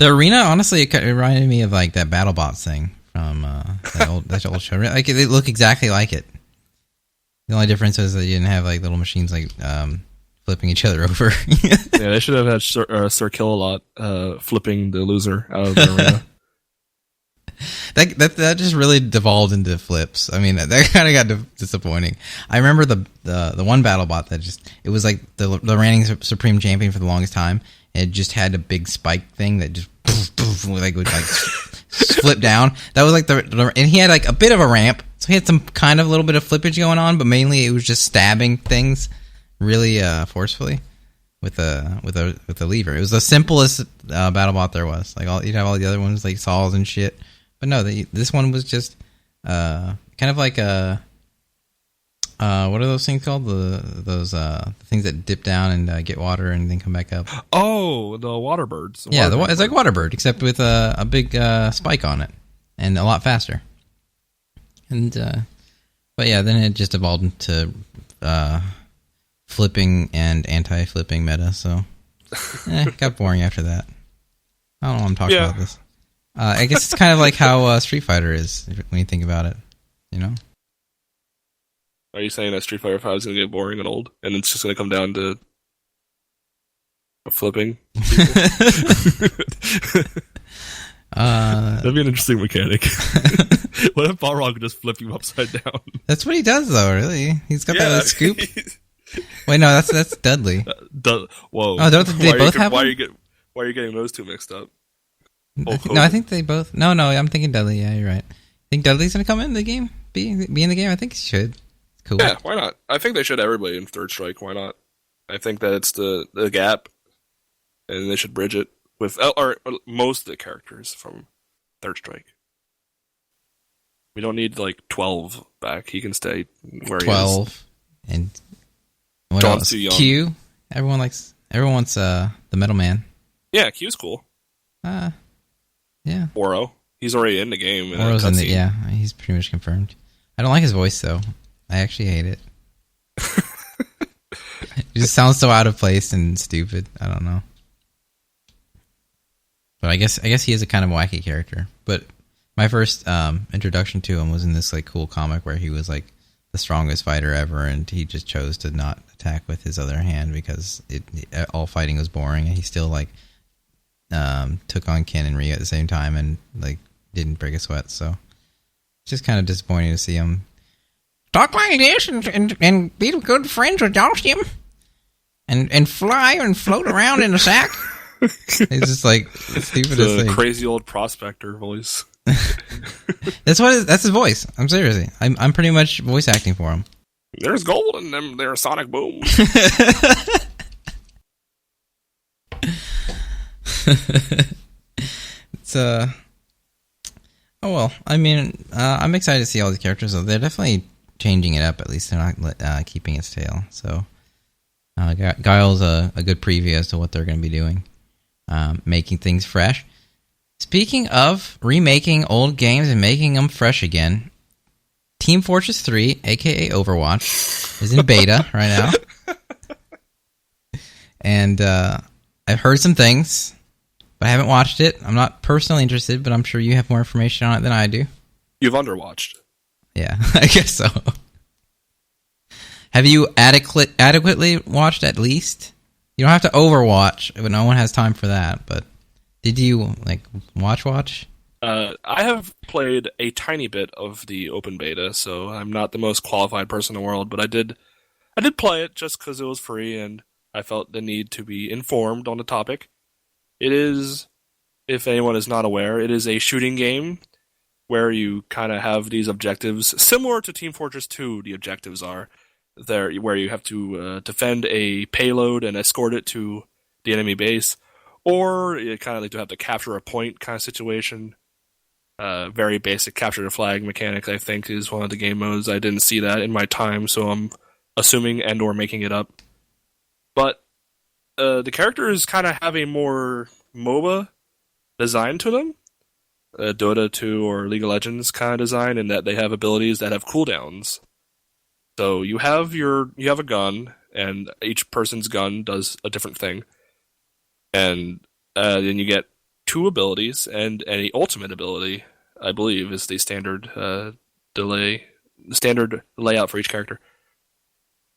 arena. Honestly, it reminded me of like that BattleBots thing. From that old show, like they look exactly like it. The only difference is that you didn't have like little machines like flipping each other over. Yeah, they should have had Sir Kill-A-Lot flipping the loser out of the arena. That just really devolved into flips. I mean, that kind of got disappointing. I remember the one BattleBot that it was like the reigning Supreme Champion for the longest time. It just had a big spike thing that just would flip down. That was like and he had like a bit of a ramp, so he had some kind of little bit of flippage going on, but mainly it was just stabbing things really forcefully with a lever. It was the simplest BattleBot there was. Like you'd have all the other ones like saws and shit, but no, this one was just kind of like a what are those things called? Those things that dip down and get water and then come back up. Oh, the water birds. Yeah, it's like water bird, except with a big spike on it and a lot faster. And but yeah, then it just evolved into flipping and anti-flipping meta. So it got boring after that. I don't know why I'm talking about this. I guess it's kind of like how Street Fighter is when you think about it. Are you saying that Street Fighter 5 is going to get boring and old, and it's just going to come down to flipping? That'd be an interesting mechanic. What if Balrog could just flip you upside down? That's what he does, though. Really, he's got that scoop. Wait, no, that's Dudley. Whoa! Oh, don't they both have? Why are you getting those two mixed up? No, I think they both. No, I'm thinking Dudley. Yeah, you're right. Think Dudley's going to come in the game? Be in the game? I think he should. Cool. Yeah, why not? I think they should everybody in Third Strike. Why not? I think that it's the gap, and they should bridge it with or most of the characters from Third Strike. We don't need like 12 back. He can stay where 12. He is. And what John's else? Too young. Q. Everyone wants the Metal Man. Yeah, Q's cool. Yeah. Oro. He's already in the game. Oro's in the yeah. He's pretty much confirmed. I don't like his voice though. I actually hate it. It just sounds so out of place and stupid. I don't know. But I guess he is a kind of wacky character. But my first introduction to him was in this like cool comic where he was like the strongest fighter ever, and he just chose to not attack with his other hand because all fighting was boring, and he still like took on Ken and Ryu at the same time and like didn't break a sweat. So it's just kind of disappointing to see him talk like this and be good friends with Dhalsim and fly and float around in a sack. He's just like stupidest thing. Crazy old prospector voice. That's his voice. I'm seriously. I'm pretty much voice acting for him. There's gold in them. There's sonic boom. It's oh well. I mean, I'm excited to see all these characters. Though they're definitely changing it up. At least they're not keeping its tail. So Guile's a good preview as to what they're going to be doing, making things fresh. Speaking of remaking old games and making them fresh again, Team Fortress 3, aka Overwatch, is in beta right now. And I've heard some things, but I haven't watched it. I'm not personally interested, but I'm sure you have more information on it than I do. You've underwatched. Yeah, I guess so. Have you adequately watched at least? You don't have to overwatch, but no one has time for that, but did you like watch? I have played a tiny bit of the open beta, so I'm not the most qualified person in the world, but I did play it just because it was free and I felt the need to be informed on the topic. It is, if anyone is not aware, it is a shooting game where you kind of have these objectives similar to Team Fortress 2. The objectives are there where you have to defend a payload and escort it to the enemy base. Or you kind of like to have to capture a point kind of situation. Very basic capture the flag mechanic, I think, is one of the game modes. I didn't see that in my time, so I'm assuming and or making it up. But the characters kind of have a more MOBA design to them. Dota 2 or League of Legends kind of design, in that they have abilities that have cooldowns. So you have a gun, and each person's gun does a different thing. And then you get 2 abilities, and any ultimate ability, I believe, is the standard standard layout for each character.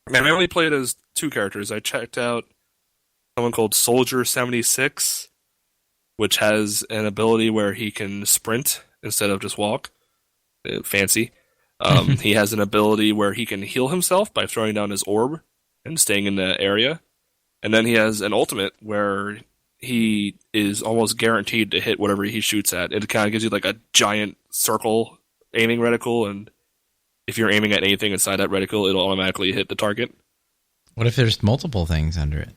And I only played as 2 characters. I checked out someone called Soldier 76, which has an ability where he can sprint instead of just walk. Fancy. He has an ability where he can heal himself by throwing down his orb and staying in the area. And then he has an ultimate where he is almost guaranteed to hit whatever he shoots at. It kind of gives you like a giant circle aiming reticle, and if you're aiming at anything inside that reticle, it'll automatically hit the target. What if there's multiple things under it?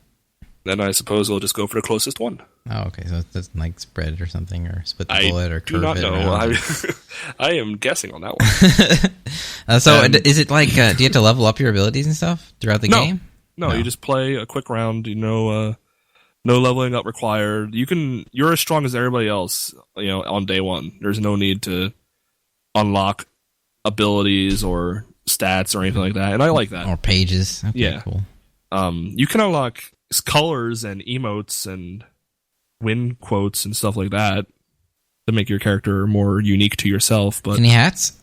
Then I suppose it'll just go for the closest one. Oh, okay. So it doesn't like spread or something, or split the bullet, or curve it. I do not know. I am guessing on that one. Is it like, do you have to level up your abilities and stuff throughout the game? No, you just play a quick round. No leveling up required. You're as strong as everybody else, on day one. There's no need to unlock abilities or stats or anything like that, and I like that. Or pages. Okay, yeah. Cool. You can unlock colors and emotes and win quotes and stuff like that to make your character more unique to yourself. But any hats?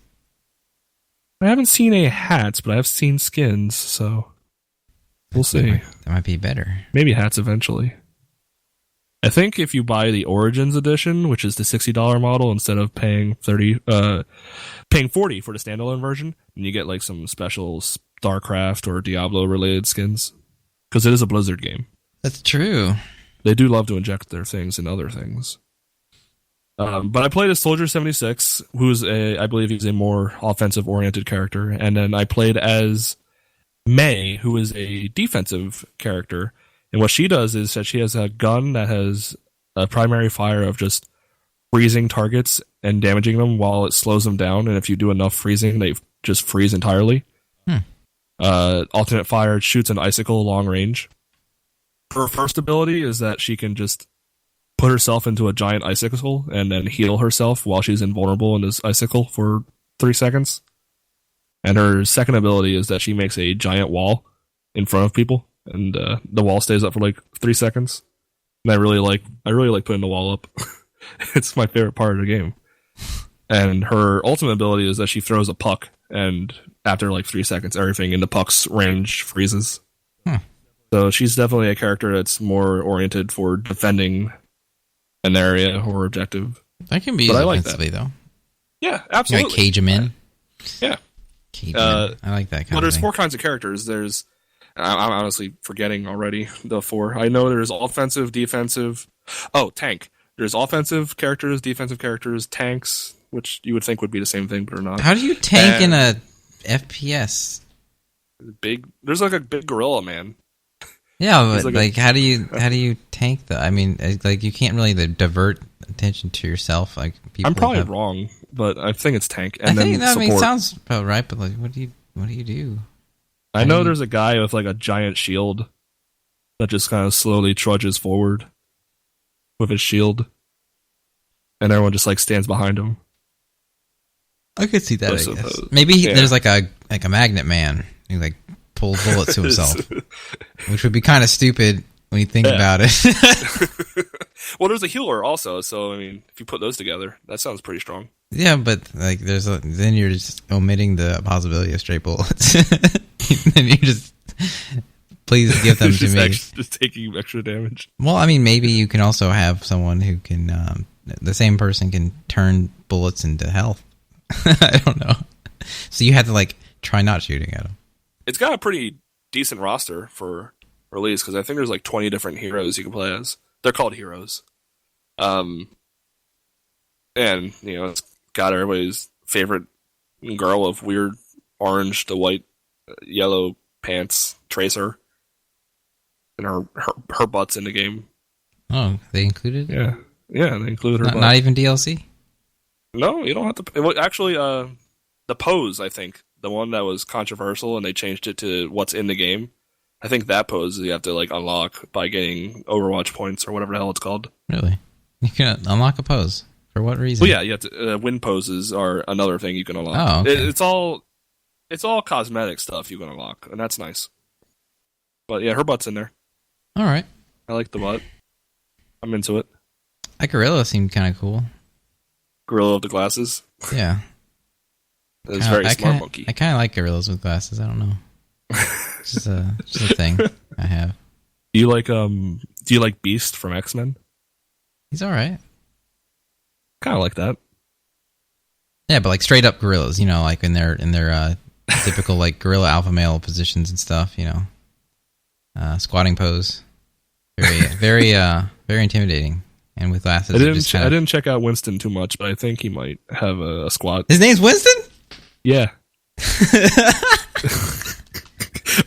I haven't seen any hats, but I've seen skins, so we'll see. That might be better. Maybe hats eventually. I think if you buy the Origins edition, which is the $60 model, instead of paying $40 for the standalone version, and you get like some special StarCraft or Diablo related skins, because it is a Blizzard game. That's true. They do love to inject their things in other things. But I played as Soldier 76, who's I believe he's a more offensive oriented character, and then I played as May, who is a defensive character. And what she does is that she has a gun that has a primary fire of just freezing targets and damaging them while it slows them down. And if you do enough freezing, they just freeze entirely. Alternate fire shoots an icicle long range. Her first ability is that she can just put herself into a giant icicle and then heal herself while she's invulnerable in this icicle for 3 seconds. And her second ability is that she makes a giant wall in front of people. And the wall stays up for like 3 seconds. And I really like putting the wall up. It's my favorite part of the game. And her ultimate ability is that she throws a puck and after like 3 seconds, everything in the puck's range freezes. Huh. So she's definitely a character that's more oriented for defending an area or objective. That can be used offensively, though. Yeah, absolutely. Like cage him in. Yeah. Cage him in. I like that kind of thing. There's 4 kinds of characters. I'm honestly forgetting already the 4. I know there's offensive, defensive. Oh, tank. There's offensive characters, defensive characters, tanks, which you would think would be the same thing, but are not. How do you tank in a FPS? There's like a big gorilla, man. Yeah, but like how do you tank that? I mean, like you can't really divert attention to yourself. Like people I'm probably wrong, but I think it's tank. And I think that sounds about right. But like, what do you do? I know there's a guy with like a giant shield that just kind of slowly trudges forward with his shield, and everyone just like stands behind him. I could see that. I guess. Maybe there's like a magnet man who like pulls bullets to himself, which would be kind of stupid when you think about it. Well, there's a healer also, so I mean, if you put those together, that sounds pretty strong. Yeah, but like, then you're just omitting the possibility of straight bullets. Then you just please give them to me. Just taking extra damage. Well, I mean, maybe you can also have someone who can, the same person can turn bullets into health. I don't know. So you have to like try not shooting at them. It's got a pretty decent roster for release because I think there's like 20 different heroes you can play as. They're called heroes. And you know, it's got everybody's favorite girl of weird orange to white, yellow pants, Tracer, and her butt's in the game. Oh, they included? Yeah, they included her butt. Not even DLC? No, you don't have to. Well, actually, the pose, I think, the one that was controversial, and they changed it to what's in the game. I think that pose you have to like unlock by getting Overwatch points or whatever the hell it's called. Really? You can unlock a pose for what reason? Well, yeah, you have to. Win poses are another thing you can unlock. Oh, okay. It's all cosmetic stuff you can unlock, and that's nice. But yeah, her butt's in there. All right. I like the butt. I'm into it. That gorilla seemed kind of cool. Gorilla with the glasses. Yeah. It's very smart monkey. I kind of like gorillas with glasses. I don't know. It's just a thing I have. Do you like Beast from X-Men? He's all right. Kind of like that. Yeah, but like straight up gorillas, you know, like in their typical like gorilla alpha male positions and stuff, you know, squatting pose, very intimidating, and with glasses. I didn't check out Winston too much, but I think he might have a squat. His name's Winston? Yeah.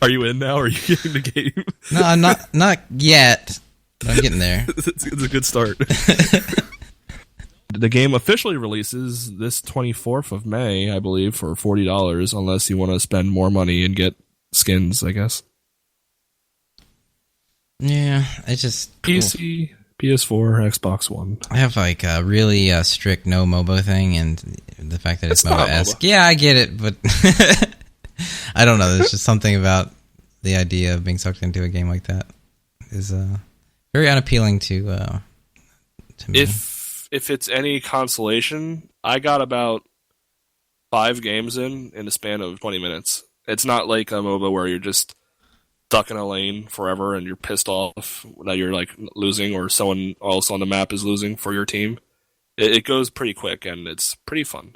Are you in now? Or are you getting the game? No, I'm not yet. But I'm getting there. It's a good start. The game officially releases this 24th of May, I believe, for $40, unless you want to spend more money and get skins, I guess. Yeah, it's just PC, cool. PS4, Xbox One. I have like a really strict no MOBA thing, and the fact that it's MOBA-esque. Yeah, I get it, but I don't know. There's just something about the idea of being sucked into a game like that is very unappealing to me. If it's any consolation, I got about 5 games in the span of 20 minutes. It's not like a MOBA where you're just stuck in a lane forever and you're pissed off that you're like losing or someone else on the map is losing for your team. It goes pretty quick and it's pretty fun.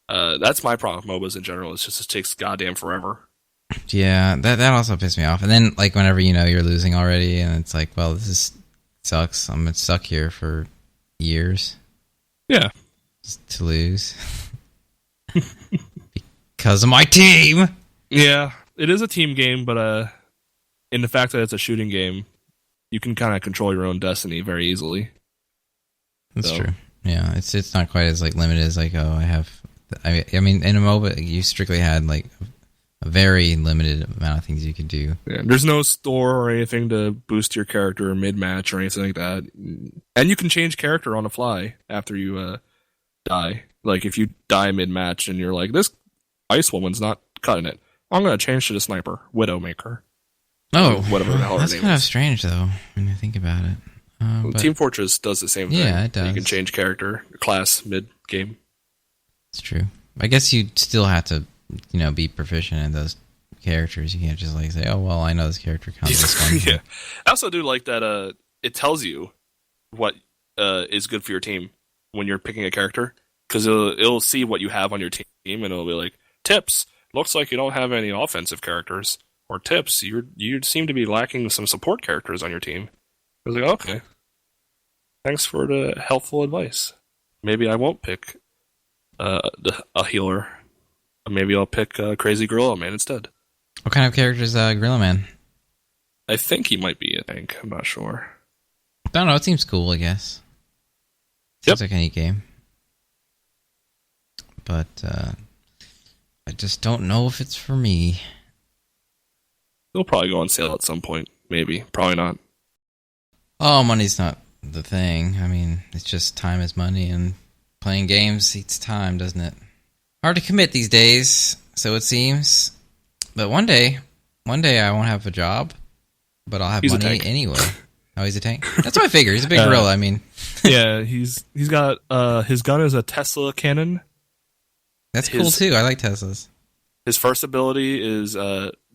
That's my problem with MOBAs in general. It's just it takes goddamn forever. Yeah, that also pissed me off. And then like whenever you know you're losing already and it's like, well, this sucks. I'm gonna stuck here for years. Yeah. Just to lose. Because of my team. Yeah, it is a team game, but in the fact that it's a shooting game, you can kind of control your own destiny very easily. That's true. Yeah, it's not quite as like limited as like, oh, I mean, in a MOBA, you strictly had like a very limited amount of things you could do. Yeah, there's no store or anything to boost your character mid-match or anything like that. And you can change character on the fly after you die. Like, if you die mid-match and you're like, this ice woman's not cutting it, I'm going to change to the sniper, Widowmaker. Oh, whatever the hell her that's name kind is. of strange, though, when you think about it. But Team Fortress does the same thing. Yeah, it does. You can change character, class, mid-game. It's true. I guess you'd still have to be proficient in those characters. You can't just like say, "Oh, well, I know this character counts this one." Yeah, I also do like that. It tells you what is good for your team when you're picking a character, because it'll see what you have on your team and it'll be like, tips. Looks like you don't have any offensive characters, or tips. You seem to be lacking some support characters on your team. I was like, okay, thanks for the helpful advice. Maybe I won't pick a healer. Maybe I'll pick Crazy Gorilla Man instead. What kind of character is Gorilla Man? I think he might be a tank. I'm not sure. I don't know. It seems cool, I guess. Seems like a neat game. But I just don't know if it's for me. It'll probably go on sale at some point. Maybe. Probably not. Oh, money's not the thing. I mean, it's just time is money, and playing games eats time, doesn't it? Hard to commit these days, so it seems. But one day I won't have a job, but I'll have money anyway. Oh, he's a tank? That's what I figure. He's a big gorilla, I mean. Yeah, he's got his gun is a Tesla cannon. That's cool too. I like Teslas. His first ability is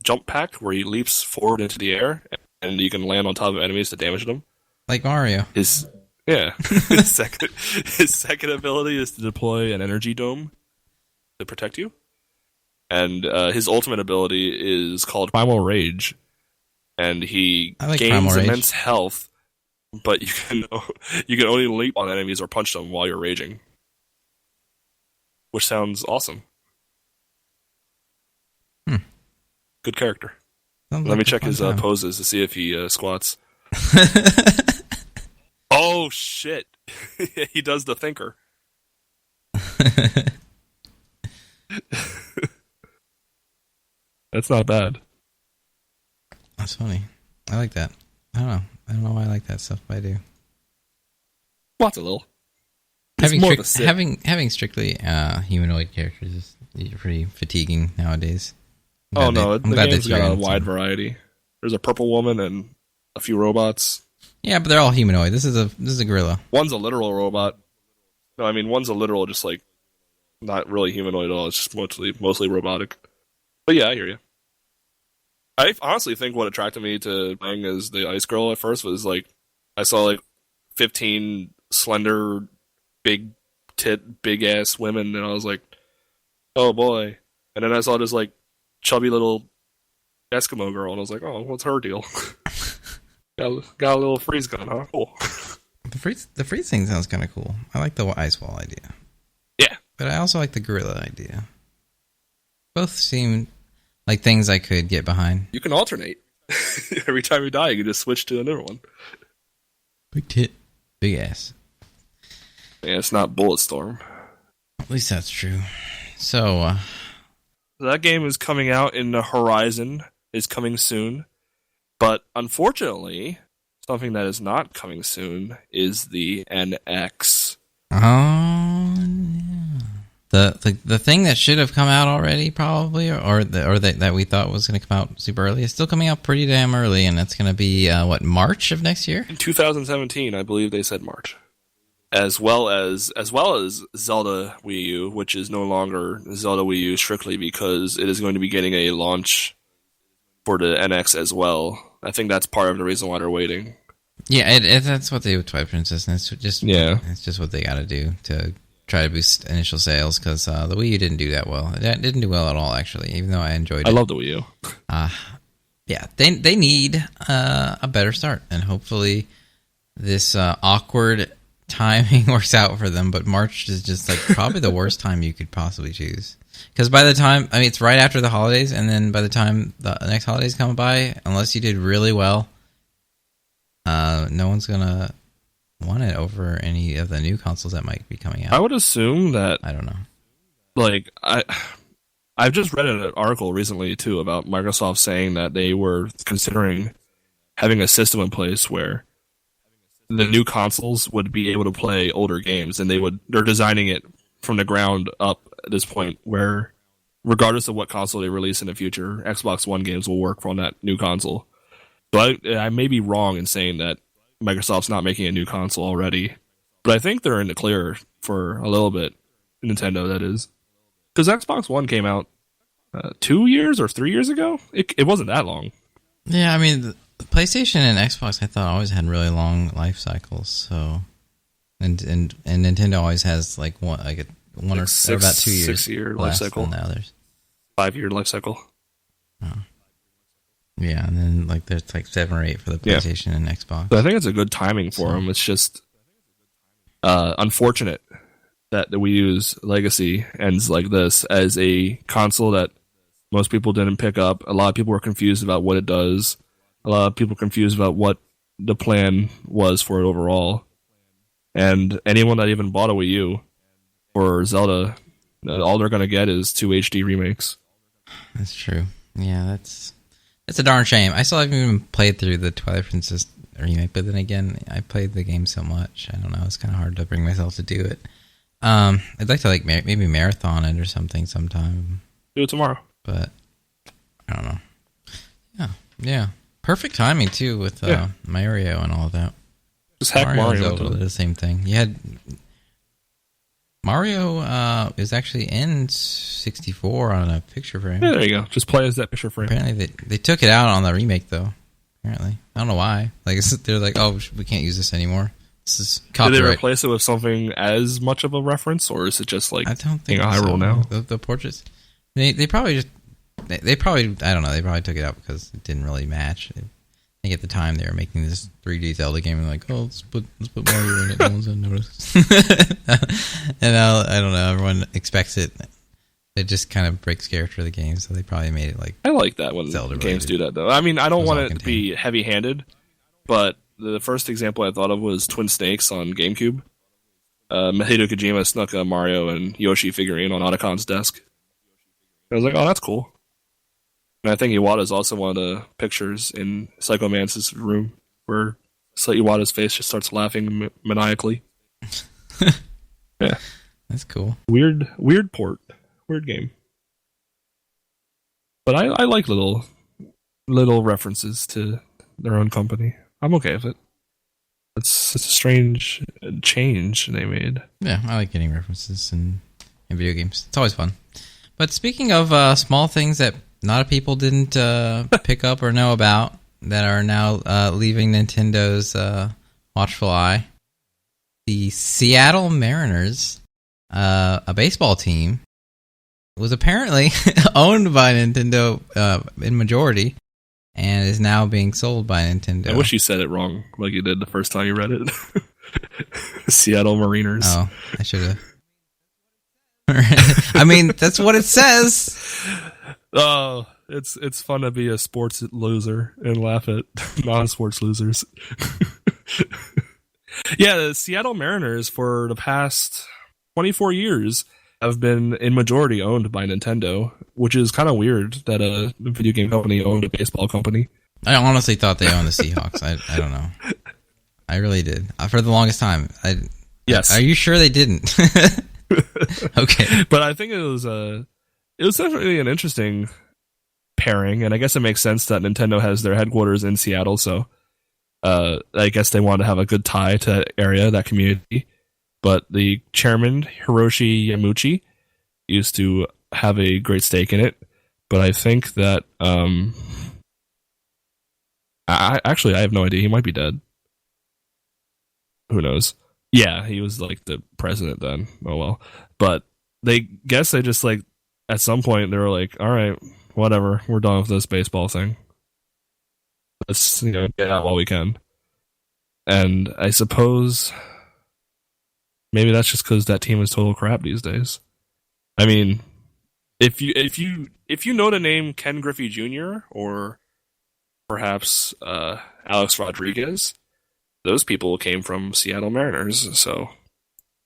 jump pack, where he leaps forward into the air and you can land on top of enemies to damage them. Like Mario. His second ability is to deploy an energy dome to protect you. And his ultimate ability is called Primal Rage. And he gains immense health, but you can only leap on enemies or punch them while you're raging. Which sounds awesome. Good character. Let me check his poses to see if he squats. Oh, shit. He does the thinker. That's not bad. That's funny. I like that. I don't know why I like that stuff, but I do. What's a little? Having strictly humanoid characters is pretty fatiguing nowadays. The game's got a wide variety. There's a purple woman and a few robots. Yeah, but they're all humanoid. This is a gorilla. One's a literal robot. No, I mean one's a literal, just like not really humanoid at all. It's just mostly robotic. But yeah, I hear you. I honestly think what attracted me to playing as the Ice Girl at first was like I saw like 15 slender, big ass women, and I was like, oh boy. And then I saw this like chubby little Eskimo girl, and I was like, oh, what's her deal? got a little freeze gun, huh? Cool. The freeze thing sounds kind of cool. I like the ice wall idea. Yeah. But I also like the gorilla idea. Both seem like things I could get behind. You can alternate. Every time you die, you can just switch to another one. Big tit, big ass. Yeah, it's not Bulletstorm. At least that's true. So that game is coming out in the Horizon, is coming soon. But unfortunately, something that is not coming soon is the NX. Oh, yeah. The thing that should have come out already, probably, or that we thought was going to come out super early, is still coming out pretty damn early, and it's going to be March of next year? In 2017, I believe they said March. As well as Zelda Wii U, which is no longer Zelda Wii U strictly because it is going to be getting a launch for the NX as well. I think that's part of the reason why they're waiting. Yeah, that's what they do with Twilight Princess, and it's just what they got to do to try to boost initial sales, because the Wii U didn't do that well. It didn't do well at all, actually, even though I enjoyed it. I love the Wii U. Yeah, they need a better start, and hopefully this awkward timing works out for them, but March is just like probably the worst time you could possibly choose. Because by the time, I mean, it's right after the holidays, and then by the time the next holidays come by, unless you did really well, no one's going to want it over any of the new consoles that might be coming out. I would assume that... I don't know. Like, I've just read an article recently, too, about Microsoft saying that they were considering having a system in place where the new consoles would be able to play older games, and they're designing it from the ground up at this point, where regardless of what console they release in the future, Xbox One games will work on that new console. So I may be wrong in saying that Microsoft's not making a new console already, but I think they're in the clear for a little bit. Nintendo, that is. Because Xbox One came out 2 years or 3 years ago. It wasn't that long. Yeah, I mean, the PlayStation and Xbox, I thought, always had really long life cycles. So, and Nintendo always has like one or about 2 years 6-year life cycle. Than the others. 5-year life cycle. Oh. Yeah, and then like there's like 7 or 8 for the PlayStation and Xbox. So I think it's a good timing for them. It's just unfortunate that we use Legacy ends like this as a console that most people didn't pick up. A lot of people were confused about what it does. A lot of people confused about what the plan was for it overall. And anyone that even bought a Wii U for Zelda, all they're going to get is 2 HD remakes. That's true. Yeah, that's a darn shame. I still haven't even played through the Twilight Princess remake, but then again, I played the game so much. I don't know. It's kind of hard to bring myself to do it. I'd like to like maybe marathon it or something sometime. Do it tomorrow. But I don't know. Yeah. Perfect timing too with Mayrio and all of that. Just hack Mario. Did the same thing. You had Mario is actually in 64 on a picture frame. Yeah, there you go. Just play as that picture frame. Apparently they took it out on the remake though. Apparently, I don't know why. Like they're like, oh, we can't use this anymore. This is copyright. Did they replace it with something as much of a reference, or is it just like I don't think Hyrule now? The portraits. They probably just they probably I don't know. They probably took it out because it didn't really match. I think at the time they were making this 3D Zelda game and like, oh, let's put Mario in it. No one's gonna notice. And now I don't know. Everyone expects it. It just kind of breaks character of the game, so they probably made it like. I like that when Zelda games do that, though. I mean, I don't want it to be heavy-handed, but the first example I thought of was Twin Snakes on GameCube. Hideo Kojima snuck a Mario and Yoshi figurine on Otacon's desk. I was like, oh, that's cool. And I think Iwata's also one of the pictures in Psycho Mance's room where Iwata's face just starts laughing maniacally. Yeah. That's cool. Weird port. Weird game. But I like little references to their own company. I'm okay with it. It's a strange change they made. Yeah, I like getting references in video games. It's always fun. But speaking of small things that a lot of people didn't pick up or know about that are now leaving Nintendo's watchful eye, the Seattle Mariners, a baseball team, was apparently owned by Nintendo in majority and is now being sold by Nintendo. I wish you said it wrong like you did the first time you read it. Seattle Mariners. Oh, I should have. I mean, that's what it says. Oh, it's fun to be a sports loser and laugh at non-sports losers. Yeah, the Seattle Mariners for the past 24 years have been in majority owned by Nintendo, which is kind of weird that a video game company owned a baseball company. I honestly thought they owned the Seahawks. I don't know. I really did. For the longest time. Yes. Are you sure they didn't? Okay. But I think it was definitely an interesting pairing, and I guess it makes sense that Nintendo has their headquarters in Seattle, so I guess they want to have a good tie to that area, that community. But the chairman, Hiroshi Yamauchi, used to have a great stake in it. But I think that I have no idea. He might be dead. Who knows? Yeah, he was like the president then. Oh well. But they just like at some point they were like, all right, whatever, we're done with this baseball thing. Let's get out while we can. And I suppose maybe that's just because that team is total crap these days. I mean, if you know the name Ken Griffey Jr. or perhaps Alex Rodriguez, those people came from Seattle Mariners. So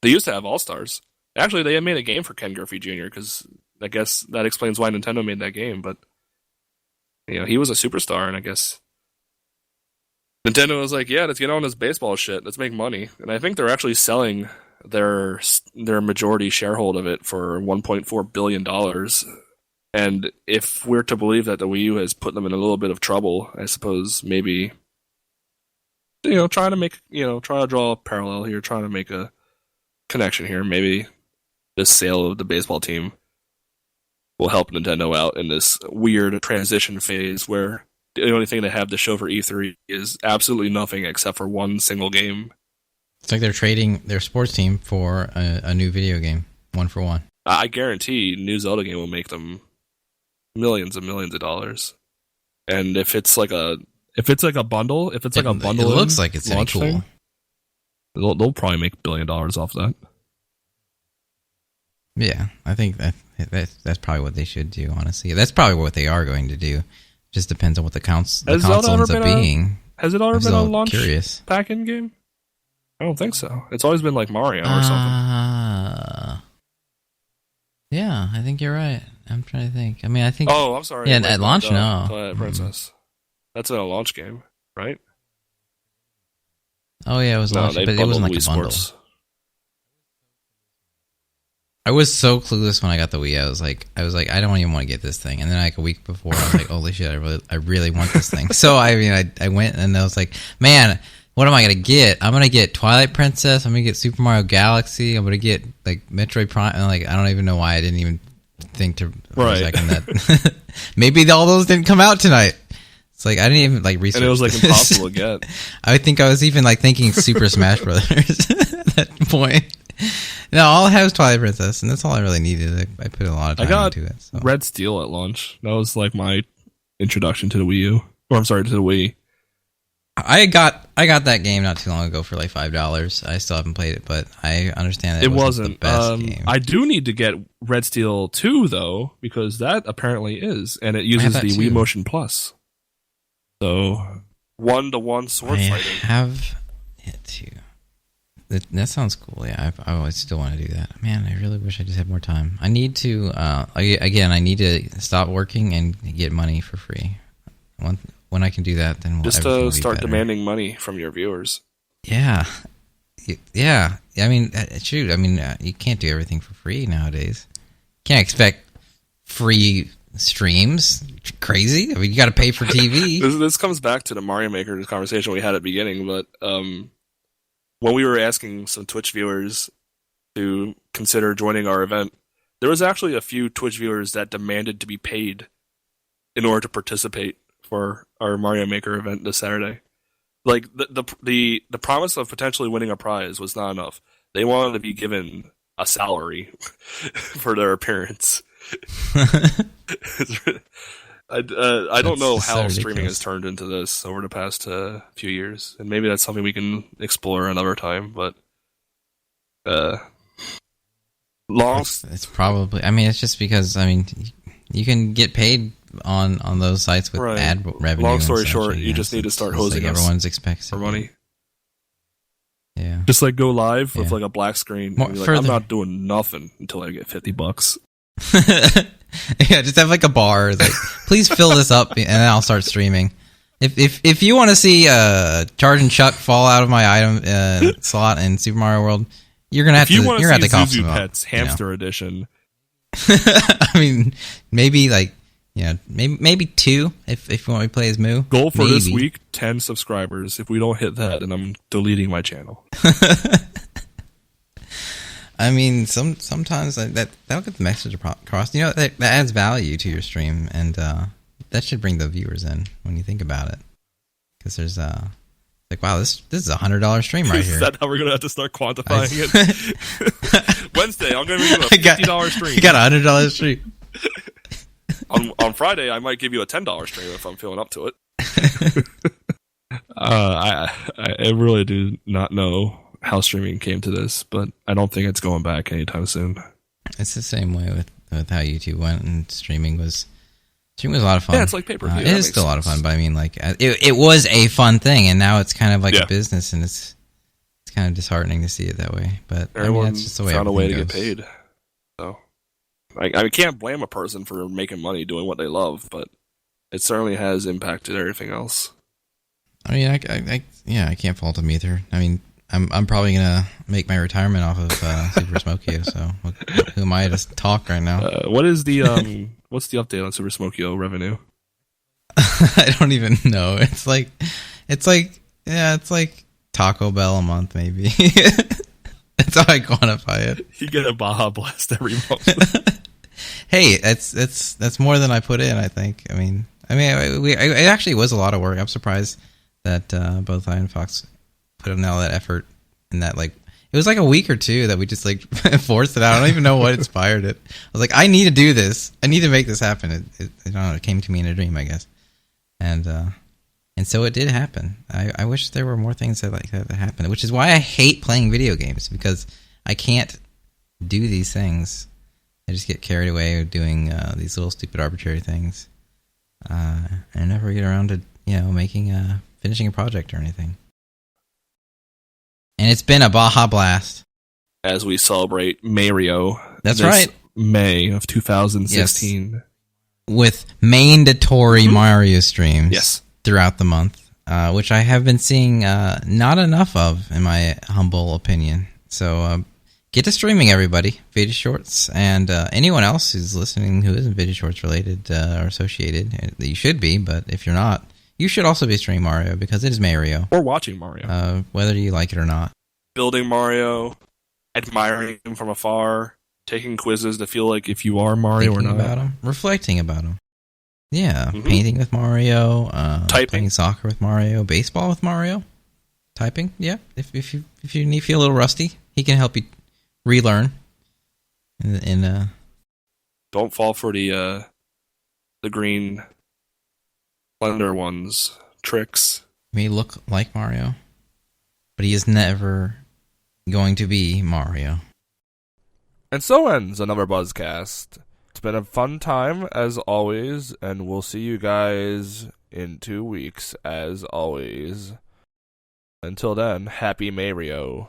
they used to have All-Stars. Actually, they had made a game for Ken Griffey Jr. because I guess that explains why Nintendo made that game. But he was a superstar, and I guess Nintendo was like, yeah, let's get on this baseball shit. Let's make money. And I think they're actually selling their majority sharehold of it for $1.4 billion. And if we're to believe that the Wii U has put them in a little bit of trouble, I suppose maybe, try to draw a parallel here, trying to make a connection here. Maybe this sale of the baseball team will help Nintendo out in this weird transition phase where the only thing they have to show for E3 is absolutely nothing except for one single game. It's like they're trading their sports team for a new video game, 1-for-1. I guarantee new Zelda game will make them millions and millions of dollars. And if it's like a bundle, it looks like it's launch cool. Thing, they'll probably make $1 billion off that. Yeah, I think that's probably what they should do. Honestly, that's probably what they are going to do. Just depends on what the console ends up being. Has it ever been a launch pack-in game? I don't think so. It's always been like Mario or something. Yeah, I think you're right. I'm trying to think. I mean, I think. Oh, I'm sorry. Yeah, at launch, no. Twilight Princess. That's a launch game, right? Oh yeah, it was launch, but it wasn't like Wii a bundle. Sports. I was so clueless when I got the Wii. I was like, I don't even want to get this thing. And then like a week before, I was like, holy shit, I really want this thing. So I mean, I went and I was like, man, what am I gonna get? I'm gonna get Twilight Princess. I'm gonna get Super Mario Galaxy. I'm gonna get like Metroid Prime. And like, I don't even know why I didn't even think to for a second that maybe all those didn't come out tonight. It's like I didn't even like research. And it was like impossible to get. I think I was even like thinking Super Smash Brothers at that point. No, all I have is Twilight Princess, and that's all I really needed. I put a lot of time into it. So. Red Steel at launch. That was like my introduction to the Wii U. Or I'm sorry, to the Wii. I got that game not too long ago for like $5. I still haven't played it, but I understand that it wasn't the best game. I do need to get Red Steel 2 though, because that apparently is, and it uses the Wii Motion Plus. So 1-to-1 sword fighting. I have it too. That sounds cool. Yeah, I always still want to do that. Man, I really wish I just had more time. I need to I need to stop working and get money for free. When I can do that, then just start demanding money from your viewers. Yeah. I mean, shoot. I mean, you can't do everything for free nowadays. Can't expect free streams. Crazy. I mean, you got to pay for TV. This comes back to the Mario Maker conversation we had at the beginning, but when we were asking some Twitch viewers to consider joining our event, there was actually a few Twitch viewers that demanded to be paid in order to participate for our Mario Maker event this Saturday. Like the promise of potentially winning a prize was not enough. They wanted to be given a salary for their appearance. I don't know how streaming has turned into this over the past few years, and maybe that's something we can explore another time. But it's probably. I mean, it's just because you can get paid on those sites with ad revenue. Long story short, you just need to start hosing us. Everyone's expects for money. Yeah, just like go live with like a black screen. And be like, I'm not doing nothing until I get $50. Yeah, just have like a bar. Like, please fill this up, and then I'll start streaming. If you want to see Charge and Chuck fall out of my item slot in Super Mario World, you're gonna have to. You're gonna have to cough some up. Pets Hamster Edition. I mean, maybe like maybe 2 if you want me to play as Moo. Goal for this week: 10 subscribers. If we don't hit that, then I'm deleting my channel. I mean, sometimes that'll get the message across. You know, that adds value to your stream, and that should bring the viewers in when you think about it. Because there's like, wow, this is $100 stream right here. Is that how we're gonna have to start quantifying it? Wednesday, I'm gonna give you a $50 stream. You got a $100 stream. On Friday, I might give you a $10 stream if I'm feeling up to it. I really do not know how streaming came to this, but I don't think it's going back anytime soon. It's the same way with how YouTube went, and streaming was a lot of fun. Yeah, it's like pay-per-view. It is still a lot of fun, but I mean, like, it was a fun thing, and now it's kind of like a business, and it's kind of disheartening to see it that way. But everyone that's just the way found a way to goes. get paid. So I can't blame a person for making money doing what they love, but it certainly has impacted everything else. I mean, I can't fault them either. I mean, I'm probably gonna make my retirement off of Super Smokio. So who am I to talk right now? What's the update on Super Smokio revenue? I don't even know. It's like Taco Bell a month, maybe. That's how I quantify it. You get a Baja Blast every month. Hey, that's more than I put in. I think. It actually was a lot of work. I'm surprised that both I and Fox put in all that effort in that. Like, it was like a week or two that we just like forced it out. I don't even know what inspired it. I was like, I need to do this. I need to make this happen. I don't know. It came to me in a dream, I guess, and so it did happen. I wish there were more things that happened, which is why I hate playing video games, because I can't do these things. I just get carried away doing these little stupid arbitrary things. I never get around to finishing a project or anything. And it's been a Baja Blast as we celebrate Mayrio. That's right, May of 2016, yes. With mandatory Mario streams. Yes. Throughout the month, which I have been seeing not enough of, in my humble opinion. So get to streaming, everybody. Vidya Shorts, and anyone else who's listening who isn't Vidya Shorts related or associated. You should be, but if you're not, you should also be streaming Mario, because it is Mayrio. Or watching Mario. Whether you like it or not. Building Mario, admiring him from afar, taking quizzes to feel like if you are Mario Thinking or not. About him, reflecting about him. Yeah, painting with Mario, playing soccer with Mario, baseball with Mario, typing. Yeah, if you feel a little rusty, he can help you relearn. Don't fall for the green Slender one's tricks. He may look like Mario, but he is never going to be Mario. And so ends another BuzzCast. It's been a fun time, as always, and we'll see you guys in 2 weeks, as always. Until then, happy Mayrio.